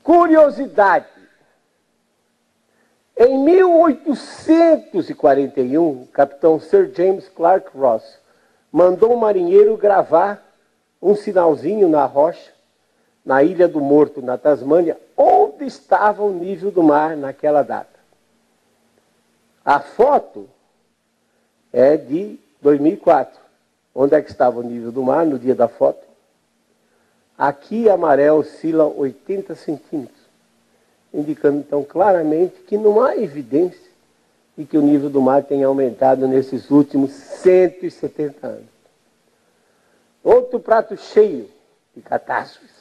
Curiosidade. Em 1841, o capitão Sir James Clark Ross mandou um marinheiro gravar um sinalzinho na rocha, na Ilha do Morto, na Tasmânia, onde estava o nível do mar naquela data. A foto é de 2004. Onde é que estava o nível do mar no dia da foto? Aqui a maré oscila 80 centímetros, indicando então claramente que não há evidência de que o nível do mar tenha aumentado nesses últimos 170 anos. Outro prato cheio de catástrofes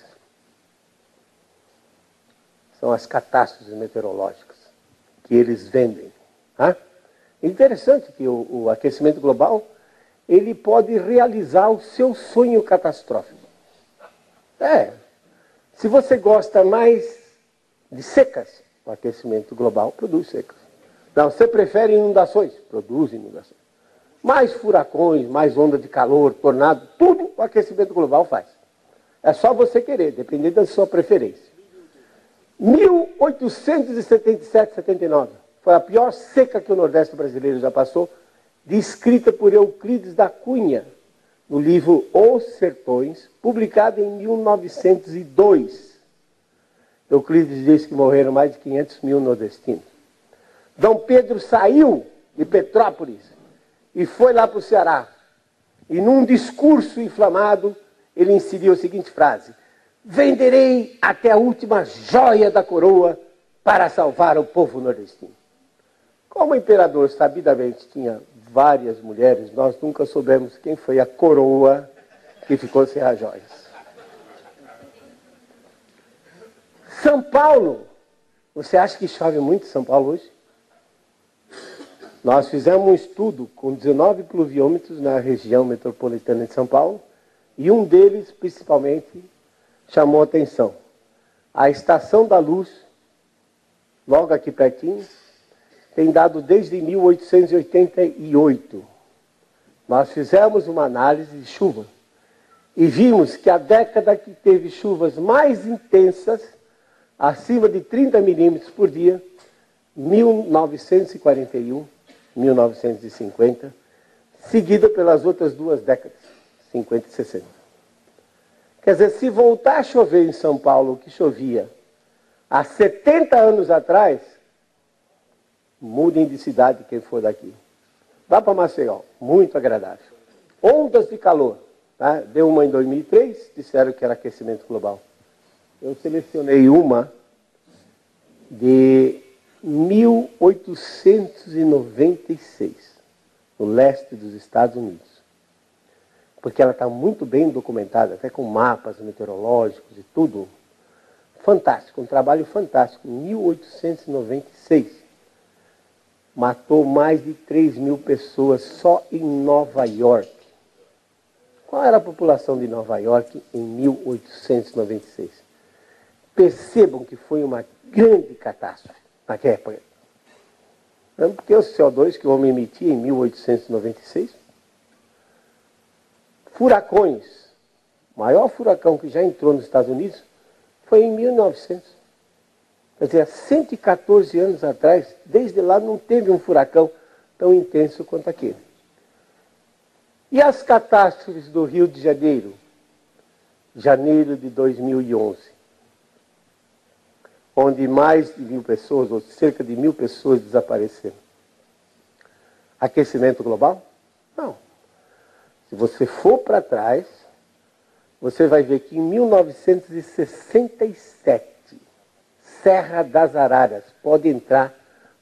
são as catástrofes meteorológicas que eles vendem. É interessante que o aquecimento global ele pode realizar o seu sonho catastrófico. Se você gosta mais de secas, o aquecimento global produz secas. Não, você prefere inundações? Produz inundações. Mais furacões, mais onda de calor, tornado, tudo o aquecimento global faz. É só você querer, dependendo da sua preferência. 1877, 79. Foi a pior seca que o Nordeste brasileiro já passou, descrita por Euclides da Cunha, no livro Os Sertões, publicado em 1902. Euclides diz que morreram mais de 500 mil nordestinos. Dom Pedro saiu de Petrópolis e foi lá para o Ceará. E num discurso inflamado, ele inseriu a seguinte frase: venderei até a última joia da coroa para salvar o povo nordestino. Como o imperador sabidamente tinha várias mulheres, nós nunca soubemos quem foi a coroa que ficou sem as joias. São Paulo. Você acha que chove muito em São Paulo hoje? Nós fizemos um estudo com 19 pluviômetros na região metropolitana de São Paulo e um deles, principalmente, chamou a atenção. A Estação da Luz, logo aqui pertinho, tem dado desde 1888. Nós fizemos uma análise de chuva e vimos que a década que teve chuvas mais intensas, acima de 30 milímetros por dia, 1941, 1950, seguida pelas outras duas décadas, 50 e 60. Quer dizer, se voltar a chover em São Paulo o que chovia há 70 anos atrás, mudem de cidade quem for daqui. Vá para Maceió, muito agradável. Ondas de calor. Tá? Deu uma em 2003, disseram que era aquecimento global. Eu selecionei uma de 1896, no leste dos Estados Unidos. Porque ela está muito bem documentada, até com mapas meteorológicos e tudo. Fantástico, um trabalho fantástico. 1896. Matou mais de 3 mil pessoas só em Nova York. Qual era a população de Nova York em 1896? Percebam que foi uma grande catástrofe naquela época. Porque o CO2 que o homem emitia em 1896, furacões, o maior furacão que já entrou nos Estados Unidos foi em 1900. Quer dizer, há 114 anos atrás, desde lá não teve um furacão tão intenso quanto aquele. E as catástrofes do Rio de Janeiro? Janeiro de 2011. Onde mais de 1.000 pessoas, ou cerca de 1.000 pessoas desapareceram. Aquecimento global? Não. Se você for para trás, você vai ver que em 1967, Serra das Araras, pode entrar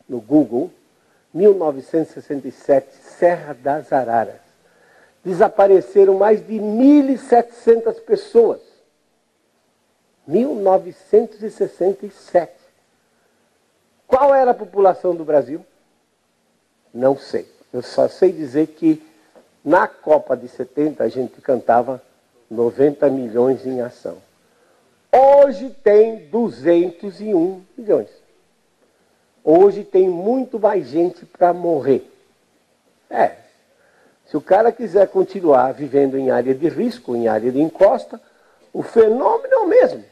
no Google, 1967, Serra das Araras. Desapareceram mais de 1.700 pessoas. 1967. Qual era a população do Brasil? Não sei. Eu só sei dizer que na Copa de 70 a gente cantava 90 milhões em ação. Hoje tem 201 milhões. Hoje tem muito mais gente para morrer. Se o cara quiser continuar vivendo em área de risco, em área de encosta, o fenômeno é o mesmo.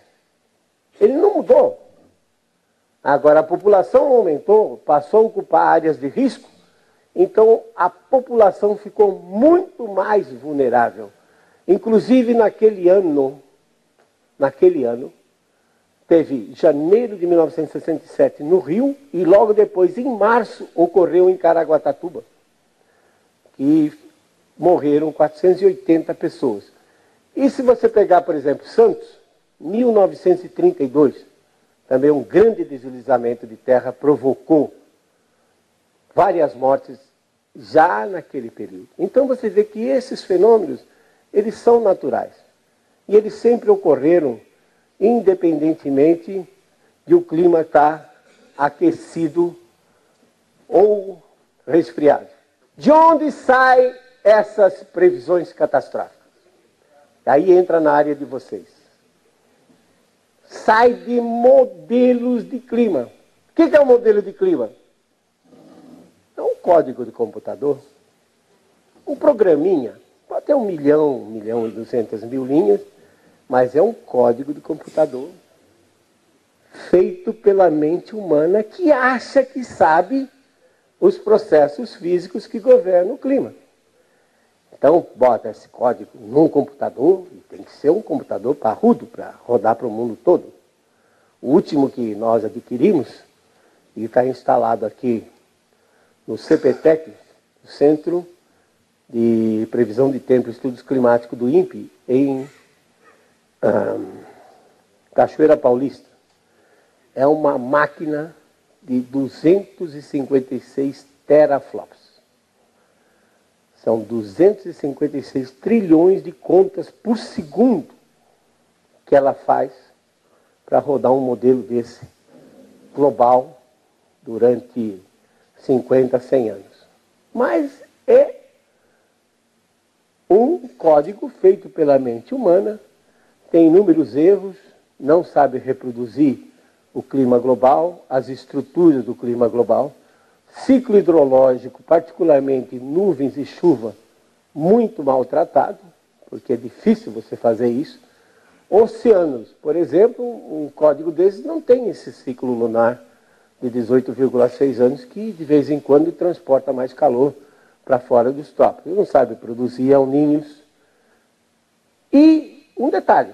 Ele não mudou. Agora, a população aumentou, passou a ocupar áreas de risco, então a população ficou muito mais vulnerável. Inclusive, naquele ano, teve janeiro de 1967 no Rio, e logo depois, em março, ocorreu em Caraguatatuba, que morreram 480 pessoas. E se você pegar, por exemplo, Santos, 1932, também um grande deslizamento de terra provocou várias mortes já naquele período. Então você vê que esses fenômenos, eles são naturais. E eles sempre ocorreram, independentemente de o clima estar aquecido ou resfriado. De onde saem essas previsões catastróficas? Aí entra na área de vocês. Sai de modelos de clima. O que é um modelo de clima? É um código de computador, um programinha, pode ter 1 milhão e 200 mil linhas, mas é um código de computador feito pela mente humana que acha que sabe os processos físicos que governam o clima. Então, bota esse código num computador, e tem que ser um computador parrudo para rodar para o mundo todo. O último que nós adquirimos, e está instalado aqui no CPTEC, o Centro de Previsão de Tempo e Estudos Climáticos do INPE, em Cachoeira Paulista. É uma máquina de 256 teraflops. São 256 trilhões de contas por segundo que ela faz para rodar um modelo desse global durante 50, 100 anos. Mas é um código feito pela mente humana, tem inúmeros erros, não sabe reproduzir o clima global, as estruturas do clima global, ciclo hidrológico, particularmente nuvens e chuva, muito maltratado, porque é difícil você fazer isso. Oceanos, por exemplo, um código desses não tem esse ciclo lunar de 18,6 anos, que de vez em quando transporta mais calor para fora dos trópicos. Não sabe produzir El Niños. E um detalhe,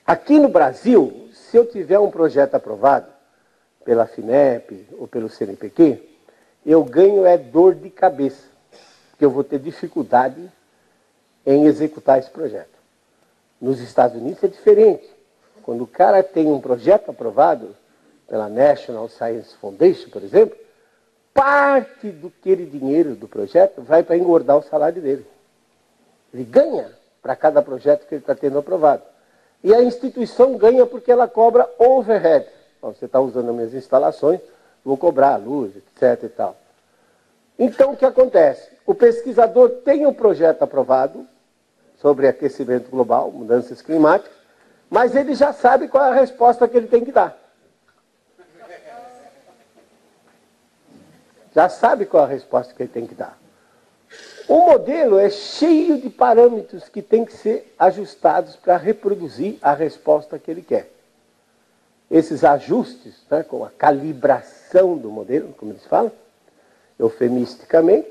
aqui no Brasil, se eu tiver um projeto aprovado pela FINEP ou pelo CNPq, eu ganho dor de cabeça, porque eu vou ter dificuldade em executar esse projeto. Nos Estados Unidos é diferente. Quando o cara tem um projeto aprovado pela National Science Foundation, por exemplo, parte daquele dinheiro do projeto vai para engordar o salário dele. Ele ganha para cada projeto que ele está tendo aprovado. E a instituição ganha porque ela cobra overhead. Bom, você está usando as minhas instalações, vou cobrar a luz, etc. e tal. Então, o que acontece? O pesquisador tem um projeto aprovado sobre aquecimento global, mudanças climáticas, mas ele já sabe qual é a resposta que ele tem que dar. Já sabe qual é a resposta que ele tem que dar. O modelo é cheio de parâmetros que têm que ser ajustados para reproduzir a resposta que ele quer. Esses ajustes, né, com a calibração do modelo, como eles falam, eufemisticamente,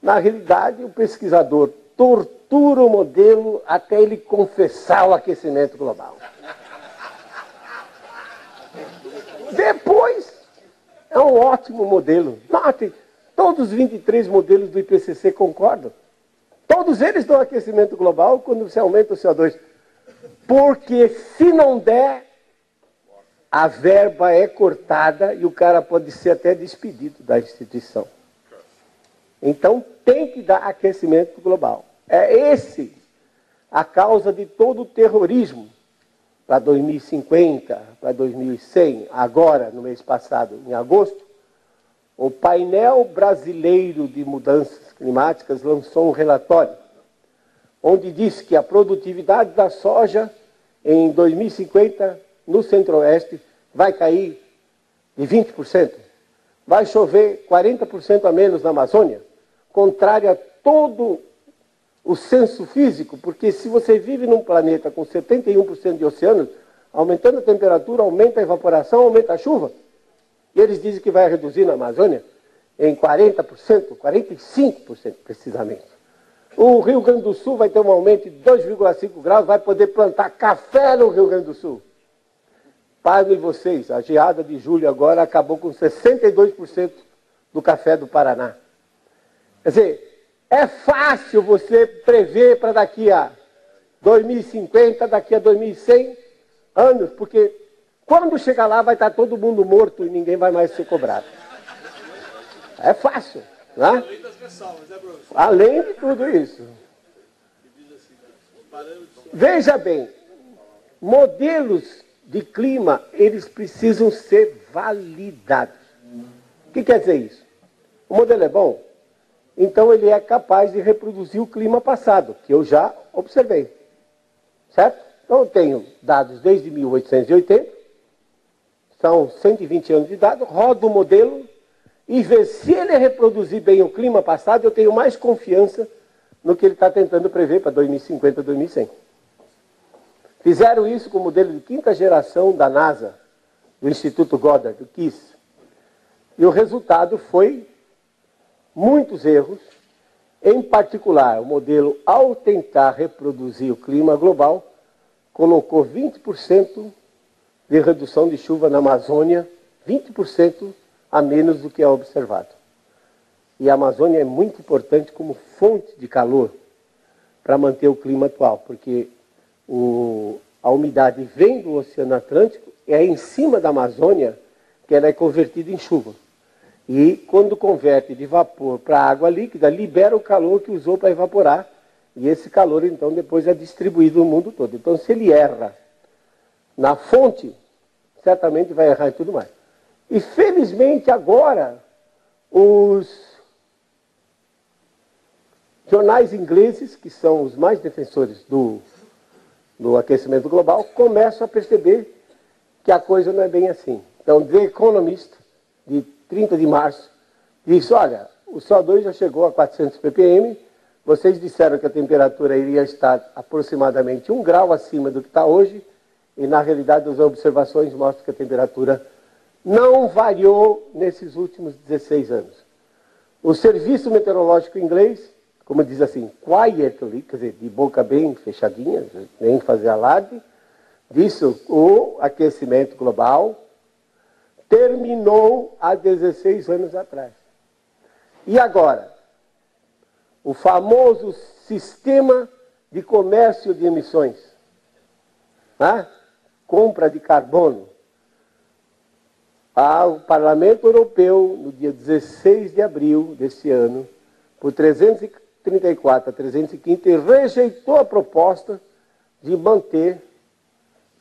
na realidade o pesquisador tortura o modelo até ele confessar o aquecimento global. Depois, é um ótimo modelo. Notem, todos os 23 modelos do IPCC concordam. Todos eles dão aquecimento global quando você aumenta o CO2. Porque se não der, a verba é cortada e o cara pode ser até despedido da instituição. Então, tem que dar aquecimento global. É esse a causa de todo o terrorismo para 2050, para 2100. Agora, no mês passado, em agosto, o painel brasileiro de mudanças climáticas lançou um relatório onde diz que a produtividade da soja em 2050, no Centro-Oeste, vai cair de 20%. Vai chover 40% a menos na Amazônia, contrário a todo o senso físico, porque se você vive num planeta com 71% de oceanos, aumentando a temperatura, aumenta a evaporação, aumenta a chuva. E eles dizem que vai reduzir na Amazônia em 40%, 45% precisamente. O Rio Grande do Sul vai ter um aumento de 2,5 graus, vai poder plantar café no Rio Grande do Sul. Pasmem vocês, a geada de julho agora acabou com 62% do café do Paraná. Quer dizer, é fácil você prever para daqui a 2050, daqui a 2100 anos, porque quando chegar lá vai estar todo mundo morto e ninguém vai mais ser cobrado. É fácil, né? Além das ressalvas, né, professor? Além de tudo isso. Veja bem, modelos de clima, eles precisam ser validados. O que quer dizer isso? O modelo é bom? Então ele é capaz de reproduzir o clima passado, que eu já observei. Certo? Então eu tenho dados desde 1880, são 120 anos de dados, rodo o modelo e ver se ele reproduzir bem o clima passado, eu tenho mais confiança no que ele está tentando prever para 2050, 2100. Fizeram isso com o modelo de quinta geração da NASA, do Instituto Goddard, do KISS. E o resultado foi muitos erros, em particular, o modelo, ao tentar reproduzir o clima global, colocou 20% de redução de chuva na Amazônia, 20% a menos do que é observado. E a Amazônia é muito importante como fonte de calor para manter o clima atual, porque a umidade vem do Oceano Atlântico, é em cima da Amazônia que ela é convertida em chuva. E quando converte de vapor para água líquida, libera o calor que usou para evaporar. E esse calor, então, depois é distribuído no mundo todo. Então, se ele erra na fonte, certamente vai errar em tudo mais. E, felizmente, agora, os jornais ingleses, que são os mais defensores do aquecimento global, começam a perceber que a coisa não é bem assim. Então, The Economist, de 30 de março, diz, olha, o CO2 já chegou a 400 ppm, vocês disseram que a temperatura iria estar aproximadamente 1 grau acima do que está hoje, e na realidade as observações mostram que a temperatura não variou nesses últimos 16 anos. O Serviço Meteorológico Inglês, como diz assim, quietly, quer dizer, de boca bem fechadinha, nem fazer alarde, disse o aquecimento global terminou há 16 anos atrás. E agora? O famoso sistema de comércio de emissões, né? Compra de carbono. O Parlamento Europeu, no dia 16 de abril deste ano, por 334 a 315, rejeitou a proposta de manter,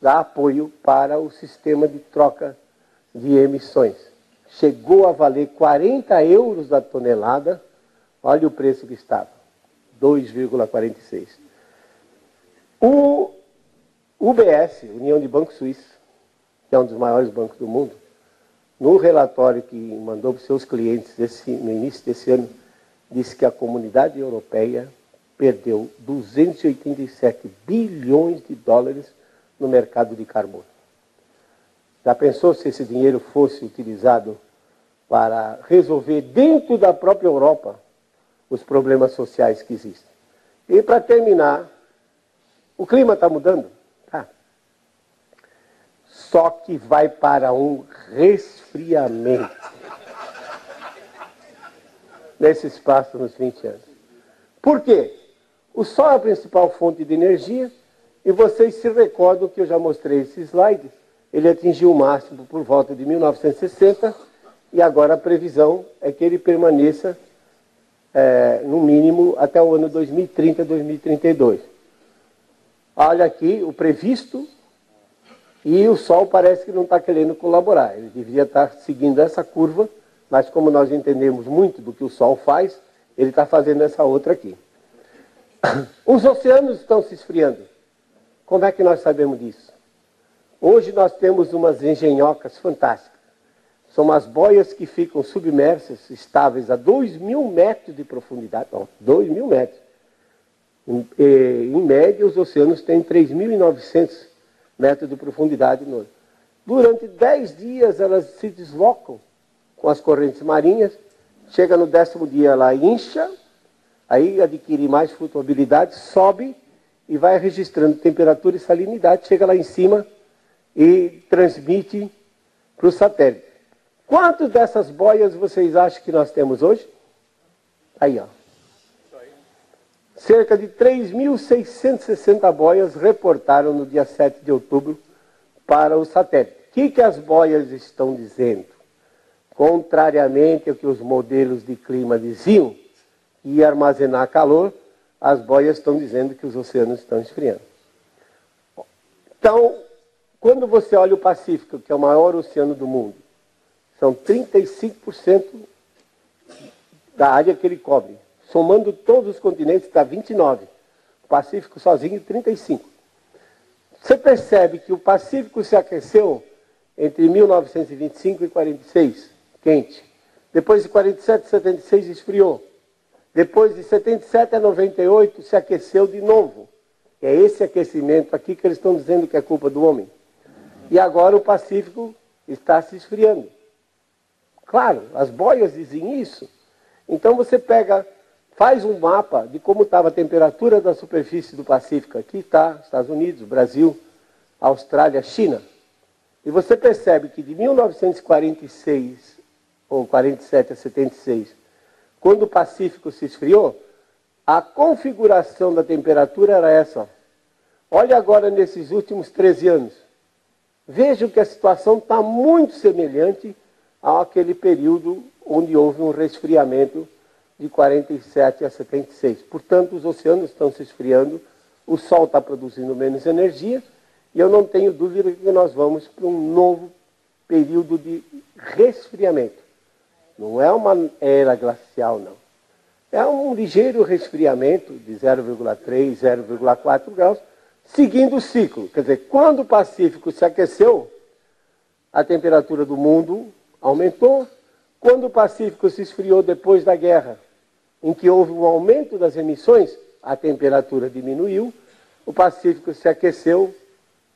dar apoio para o sistema de troca de emissões. Chegou a valer 40 euros a tonelada. Olha o preço que estava, 2,46. O UBS, União de Bancos Suíços, que é um dos maiores bancos do mundo, no relatório que mandou para os seus clientes no início desse ano, disse que a comunidade europeia perdeu 287 bilhões de dólares no mercado de carbono. Já pensou se esse dinheiro fosse utilizado para resolver dentro da própria Europa os problemas sociais que existem? E para terminar, o clima está mudando? Tá. Só que vai para um resfriamento nesses próximos 20 anos. Por quê? O Sol é a principal fonte de energia e vocês se recordam que eu já mostrei esse slide. Ele atingiu o máximo por volta de 1960 e agora a previsão é que ele permaneça no mínimo até o ano 2030, 2032. Olha aqui o previsto e o Sol parece que não está querendo colaborar. Ele deveria estar seguindo essa curva, mas como nós entendemos muito do que o Sol faz, ele está fazendo essa outra aqui. Os oceanos estão se esfriando. Como é que nós sabemos disso? Hoje nós temos umas engenhocas fantásticas. São umas boias que ficam submersas, estáveis a 2.000 metros de profundidade. Não, 2.000 metros. Em média, os oceanos têm 3.900 metros de profundidade. Durante 10 dias, elas se deslocam com as correntes marinhas. Chega no 10º dia, ela incha, aí adquire mais flutuabilidade, sobe e vai registrando temperatura e salinidade. Chega lá em cima e transmite para o satélite. Quantas dessas boias vocês acham que nós temos hoje? Aí, ó. Cerca de 3.660 boias reportaram no dia 7 de outubro para o satélite. O que as boias estão dizendo? Contrariamente ao que os modelos de clima diziam, que ia armazenar calor, as boias estão dizendo que os oceanos estão esfriando. Então, quando você olha o Pacífico, que é o maior oceano do mundo, são 35% da área que ele cobre. Somando todos os continentes, dá 29%. O Pacífico sozinho, 35%. Você percebe que o Pacífico se aqueceu entre 1925 e 46, quente. Depois de 47 e 76 esfriou. Depois de 77 a 98 se aqueceu de novo. É esse aquecimento aqui que eles estão dizendo que é culpa do homem. E agora o Pacífico está se esfriando. Claro, as boias dizem isso. Então você faz um mapa de como estava a temperatura da superfície do Pacífico. Aqui está Estados Unidos, Brasil, Austrália, China. E você percebe que de 1946, ou 47 a 76, quando o Pacífico se esfriou, a configuração da temperatura era essa. Olha agora nesses últimos 13 anos. Vejam que a situação está muito semelhante àquele período onde houve um resfriamento de 47 a 76. Portanto, os oceanos estão se esfriando, o Sol está produzindo menos energia, e eu não tenho dúvida que nós vamos para um novo período de resfriamento. Não é uma era glacial, não. É um ligeiro resfriamento de 0,3, 0,4 graus, seguindo o ciclo. Quer dizer, quando o Pacífico se aqueceu, a temperatura do mundo aumentou. Quando o Pacífico se esfriou depois da guerra, em que houve um aumento das emissões, a temperatura diminuiu. O Pacífico se aqueceu,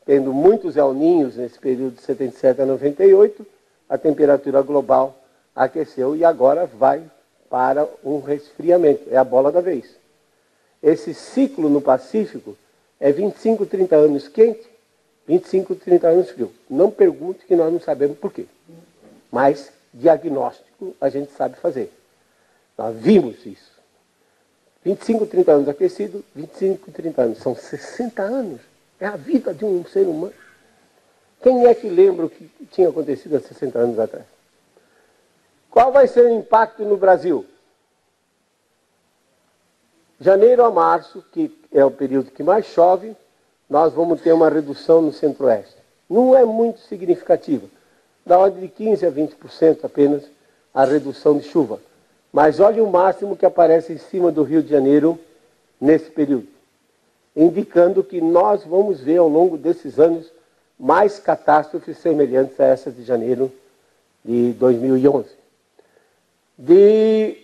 tendo muitos El Ninhos nesse período de 77 a 98, a temperatura global aqueceu e agora vai para um resfriamento. É a bola da vez. Esse ciclo no Pacífico é 25, 30 anos quente, 25, 30 anos frio. Não pergunte que nós não sabemos por quê. Mas diagnóstico a gente sabe fazer. Nós vimos isso. 25, 30 anos aquecido, 25, 30 anos. São 60 anos. É a vida de um ser humano. Quem é que lembra o que tinha acontecido há 60 anos atrás? Qual vai ser o impacto no Brasil? Janeiro a março, que é o período que mais chove, nós vamos ter uma redução no centro-oeste. Não é muito significativa. Da ordem de 15% a 20% apenas a redução de chuva. Mas olha o máximo que aparece em cima do Rio de Janeiro nesse período. Indicando que nós vamos ver ao longo desses anos mais catástrofes semelhantes a essa de janeiro de 2011. De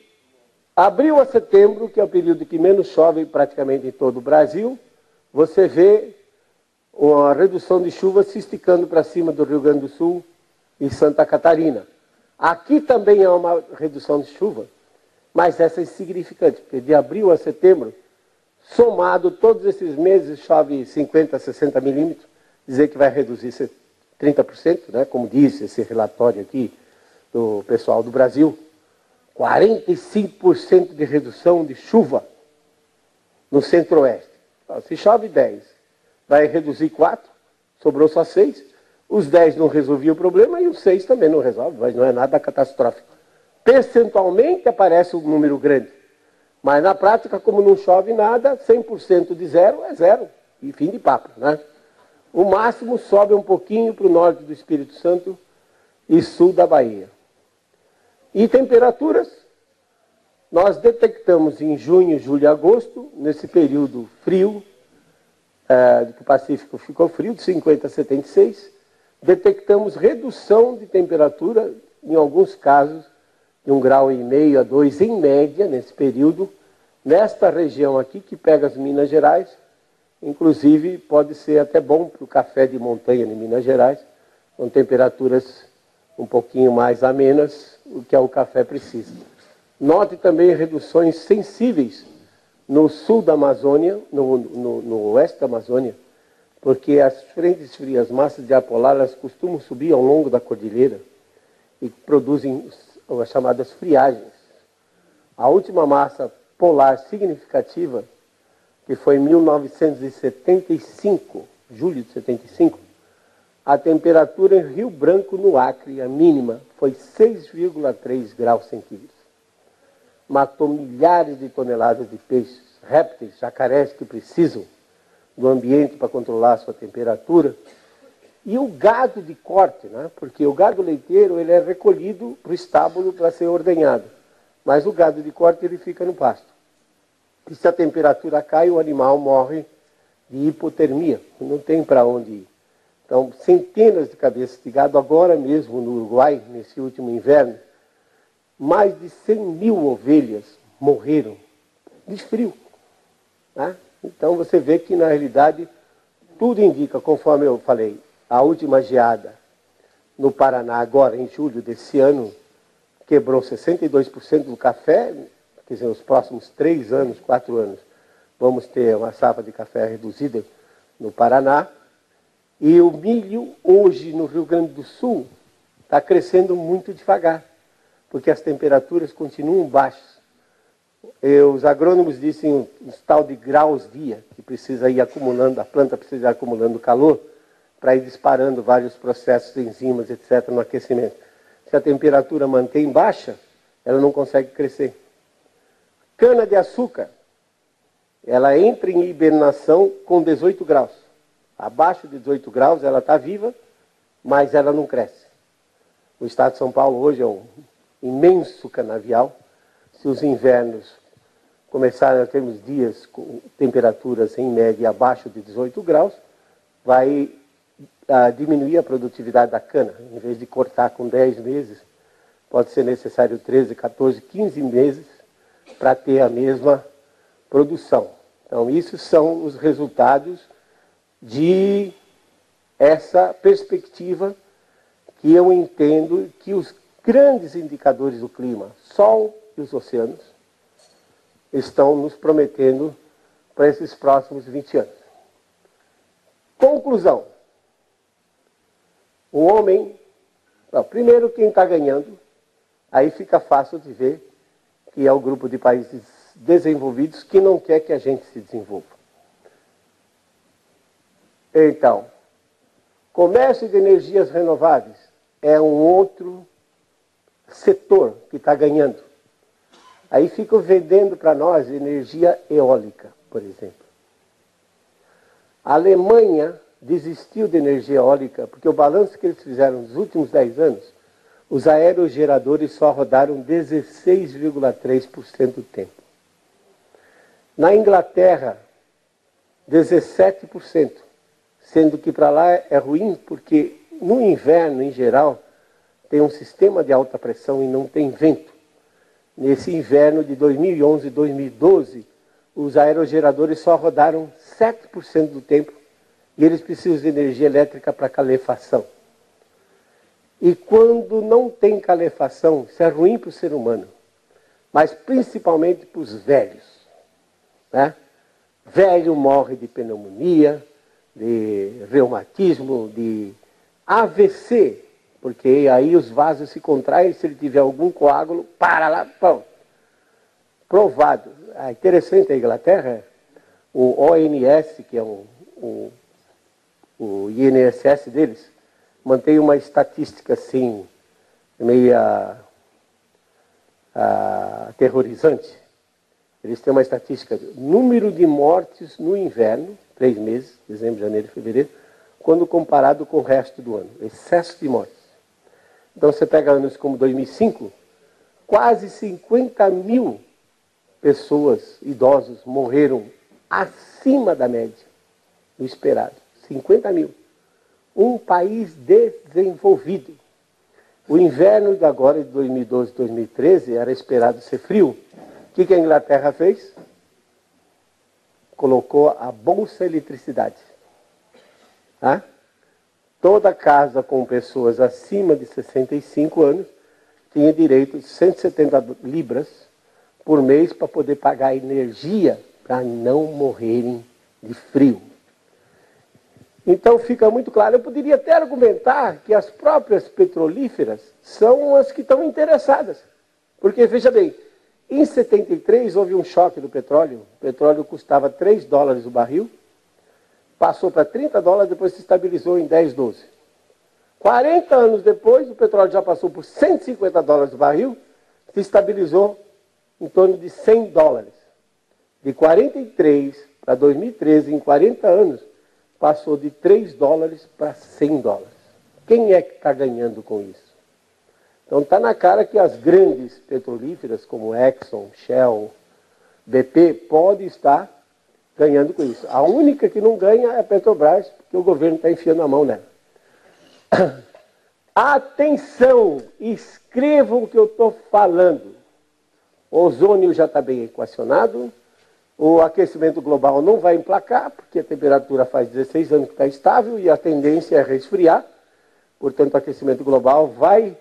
abril a setembro, que é o período que menos chove praticamente em todo o Brasil, você vê uma redução de chuva se esticando para cima do Rio Grande do Sul e Santa Catarina. Aqui também há uma redução de chuva, mas essa é insignificante, porque de abril a setembro, somado todos esses meses, chove 50 a 60 milímetros, dizer que vai reduzir 30%, né, como disse esse relatório aqui do pessoal do Brasil, 45% de redução de chuva no centro-oeste. Se chove 10, vai reduzir 4, sobrou só 6, os 10 não resolviam o problema e os 6 também não resolvem, mas não é nada catastrófico. Percentualmente aparece um número grande, mas na prática, como não chove nada, 100% de zero é zero, e fim de papo, né? O máximo sobe um pouquinho para o norte do Espírito Santo e sul da Bahia. E temperaturas, nós detectamos em junho, julho e agosto, nesse período frio, de que o Pacífico ficou frio, de 50 a 76, detectamos redução de temperatura, em alguns casos, de 1,5 grau a 2 em média, nesse período, nesta região aqui, que pega as Minas Gerais. Inclusive, pode ser até bom para o café de montanha em Minas Gerais, com temperaturas um pouquinho mais amenas, o que o café precisa. Note também reduções sensíveis no sul da Amazônia, no oeste da Amazônia, porque as frentes frias, massas de ar polar, elas costumam subir ao longo da cordilheira e produzem as chamadas friagens. A última massa polar significativa, que foi em 1975, julho de 75, a temperatura em Rio Branco, no Acre, a mínima, foi 6,3 graus centígrados. Matou milhares de toneladas de peixes, répteis, jacarés que precisam do ambiente para controlar a sua temperatura. E o gado de corte, né? Porque o gado leiteiro ele é recolhido para o estábulo para ser ordenhado. Mas o gado de corte ele fica no pasto. E se a temperatura cai, o animal morre de hipotermia. Não tem para onde ir. Então, centenas de cabeças de gado, agora mesmo no Uruguai, nesse último inverno, mais de 100 mil ovelhas morreram de frio. Né? Então, você vê que, na realidade, tudo indica, conforme eu falei, a última geada no Paraná, agora em julho desse ano, quebrou 62% do café. Quer dizer, nos próximos 3 anos, 4 anos, vamos ter uma safra de café reduzida no Paraná. E o milho, hoje, no Rio Grande do Sul, está crescendo muito devagar, porque as temperaturas continuam baixas. Os agrônomos dizem um tal de graus dia, que precisa ir acumulando, a planta precisa ir acumulando calor, para ir disparando vários processos, enzimas, etc., no aquecimento. Se a temperatura mantém baixa, ela não consegue crescer. Cana-de-açúcar, ela entra em hibernação com 18 graus. Abaixo de 18 graus ela está viva, mas ela não cresce. O estado de São Paulo hoje é um imenso canavial. Se os invernos começarem a termos dias com temperaturas em média abaixo de 18 graus, vai diminuir a produtividade da cana. Em vez de cortar com 10 meses, pode ser necessário 13, 14, 15 meses para ter a mesma produção. Então, isso são os resultados de essa perspectiva que eu entendo que os grandes indicadores do clima, Sol e os oceanos, estão nos prometendo para esses próximos 20 anos. Conclusão. O homem, primeiro quem está ganhando, aí fica fácil de ver que é o grupo de países desenvolvidos que não quer que a gente se desenvolva. Então, comércio de energias renováveis é um outro setor que está ganhando. Aí ficam vendendo para nós energia eólica, por exemplo. A Alemanha desistiu de energia eólica porque o balanço que eles fizeram nos últimos 10 anos, os aerogeradores só rodaram 16,3% do tempo. Na Inglaterra, 17%. Sendo que para lá é ruim, porque no inverno, em geral, tem um sistema de alta pressão e não tem vento. Nesse inverno de 2011 e 2012, os aerogeradores só rodaram 7% do tempo e eles precisam de energia elétrica para calefação. E quando não tem calefação, isso é ruim para o ser humano, mas principalmente para os velhos. Né? Velho morre de pneumonia, de reumatismo, de AVC, porque aí os vasos se contraem, se ele tiver algum coágulo, para lá, pão. Provado. Interessante a Inglaterra, o ONS, que é o INSS deles, mantém uma estatística assim, meio aterrorizante. Eles têm uma estatística de número de mortes no inverno, 3 meses, dezembro, janeiro e fevereiro, quando comparado com o resto do ano. Excesso de mortes. Então você pega anos como 2005, quase 50 mil pessoas, idosos, morreram acima da média. o esperado. 50 mil. Um país desenvolvido. O inverno de agora, de 2012, 2013, era esperado ser frio. O que a Inglaterra fez? Colocou a Bolsa Eletricidade. Tá? Toda casa com pessoas acima de 65 anos tinha direito de 170 libras por mês para poder pagar energia para não morrerem de frio. Então fica muito claro, eu poderia até argumentar que as próprias petrolíferas são as que estão interessadas. Porque, veja bem, em 73 houve um choque do petróleo. O petróleo custava 3 dólares o barril, passou para 30 dólares, depois se estabilizou em 10, 12. 40 anos depois, o petróleo já passou por 150 dólares o barril, se estabilizou em torno de 100 dólares. De 43 para 2013, em 40 anos, passou de 3 dólares para 100 dólares. Quem é que está ganhando com isso? Então está na cara que as grandes petrolíferas, como Exxon, Shell, BP, podem estar ganhando com isso. A única que não ganha é a Petrobras, porque o governo está enfiando a mão nela. Atenção! Escrevam o que eu estou falando. O ozônio já está bem equacionado. O aquecimento global não vai emplacar, porque a temperatura faz 16 anos que está estável e a tendência é resfriar. Portanto, o aquecimento global vai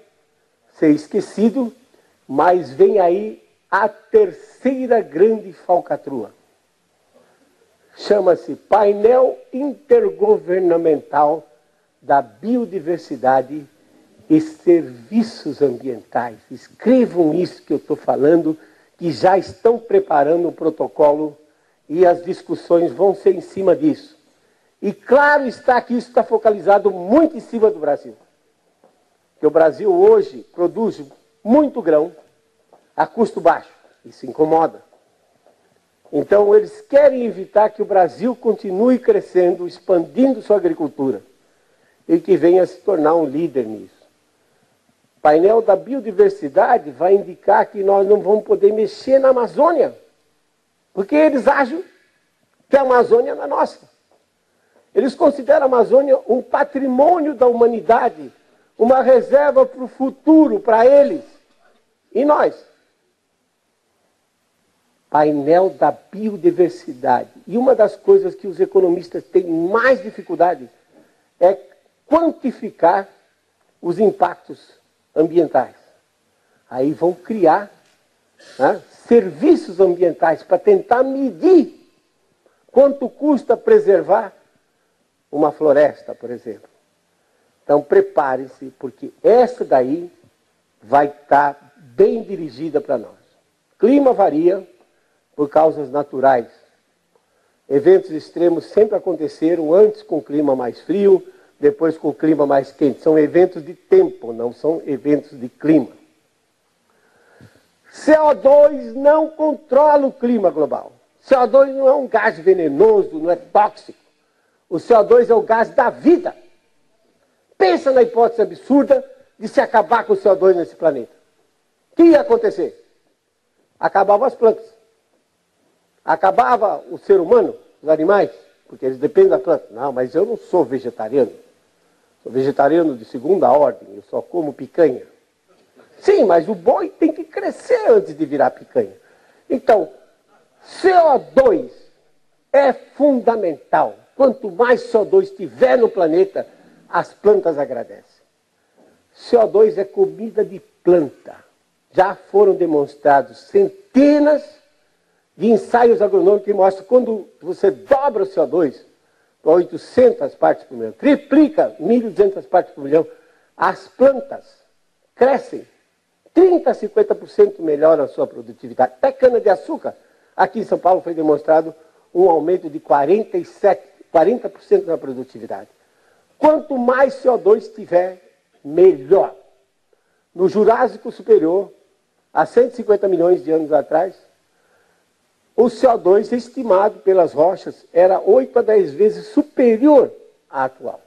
ser esquecido, mas vem aí a terceira grande falcatrua. Chama-se Painel Intergovernamental da Biodiversidade e Serviços Ambientais. Escrevam isso que eu estou falando, que já estão preparando o protocolo e as discussões vão ser em cima disso. E claro está que isso está focalizado muito em cima do Brasil. Porque o Brasil hoje produz muito grão a custo baixo. Isso incomoda. Então eles querem evitar que o Brasil continue crescendo, expandindo sua agricultura e que venha a se tornar um líder nisso. O painel da biodiversidade vai indicar que nós não vamos poder mexer na Amazônia, porque eles acham que a Amazônia não é nossa. Eles consideram a Amazônia um patrimônio da humanidade, uma reserva para o futuro, para eles. E nós? Painel da biodiversidade. E uma das coisas que os economistas têm mais dificuldade é quantificar os impactos ambientais. Aí vão criar serviços ambientais para tentar medir quanto custa preservar uma floresta, por exemplo. Então prepare-se, porque essa daí vai estar bem dirigida para nós. Clima varia por causas naturais. Eventos extremos sempre aconteceram, antes com o clima mais frio, depois com o clima mais quente. São eventos de tempo, não são eventos de clima. CO2 não controla o clima global. CO2 não é um gás venenoso, não é tóxico. O CO2 é o gás da vida. Pensa na hipótese absurda de se acabar com o CO2 nesse planeta. O que ia acontecer? Acabavam as plantas. Acabava o ser humano, os animais, porque eles dependem da planta. Não, mas eu não sou vegetariano. Sou vegetariano de segunda ordem, eu só como picanha. Sim, mas o boi tem que crescer antes de virar picanha. Então, CO2 é fundamental. Quanto mais CO2 tiver no planeta, as plantas agradecem. CO2 é comida de planta. Já foram demonstrados centenas de ensaios agronômicos que mostram que quando você dobra o CO2 para 800 partes por milhão, triplica 1.200 partes por milhão, as plantas crescem 30% a 50% melhor a sua produtividade. Até cana-de-açúcar, aqui em São Paulo foi demonstrado um aumento de 40% na produtividade. Quanto mais CO2 tiver, melhor. No Jurássico Superior, há 150 milhões de anos atrás, o CO2 estimado pelas rochas era 8 a 10 vezes superior à atual.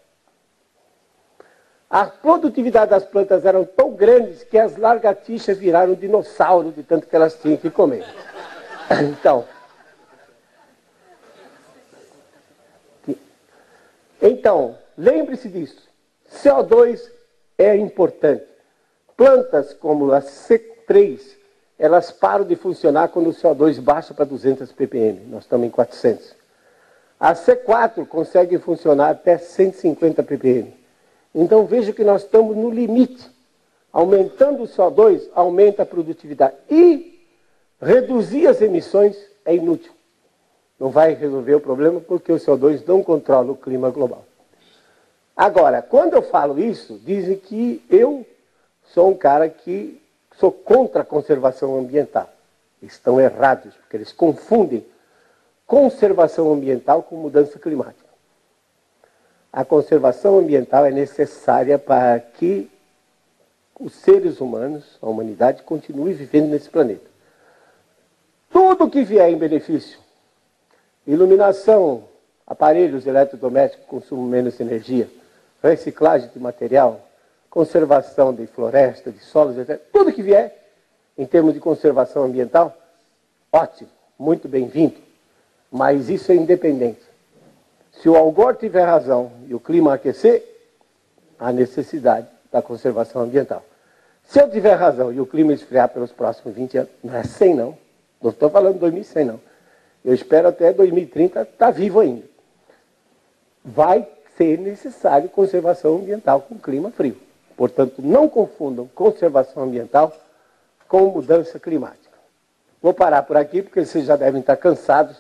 A produtividade das plantas eram tão grandes que as lagartixas viraram dinossauro de tanto que elas tinham que comer. Então, Então, lembre-se disso. CO2 é importante. Plantas como a C3, elas param de funcionar quando o CO2 baixa para 200 ppm. Nós estamos em 400. A C4 consegue funcionar até 150 ppm. Então, veja que nós estamos no limite. Aumentando o CO2, aumenta a produtividade. E reduzir as emissões é inútil. Não vai resolver o problema porque o CO2 não controla o clima global. Agora, quando eu falo isso, dizem que eu sou um cara que sou contra a conservação ambiental. Estão errados, porque eles confundem conservação ambiental com mudança climática. A conservação ambiental é necessária para que os seres humanos, a humanidade, continue vivendo nesse planeta. Tudo que vier em benefício, iluminação, aparelhos eletrodomésticos que consumem menos energia, reciclagem de material, conservação de floresta, de solos, etc. Tudo que vier em termos de conservação ambiental, ótimo, muito bem-vindo. Mas isso é independente. Se o Al Gore tiver razão e o clima aquecer, há necessidade da conservação ambiental. Se eu tiver razão e o clima esfriar pelos próximos 20 anos, não é 100 não, não estou falando 2100 não. Eu espero até 2030 estar vivo ainda. Vai ser necessário conservação ambiental com clima frio. Portanto, não confundam conservação ambiental com mudança climática. Vou parar por aqui, porque vocês já devem estar cansados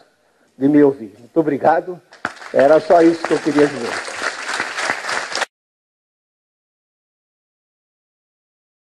de me ouvir. Muito obrigado. Era só isso que eu queria dizer.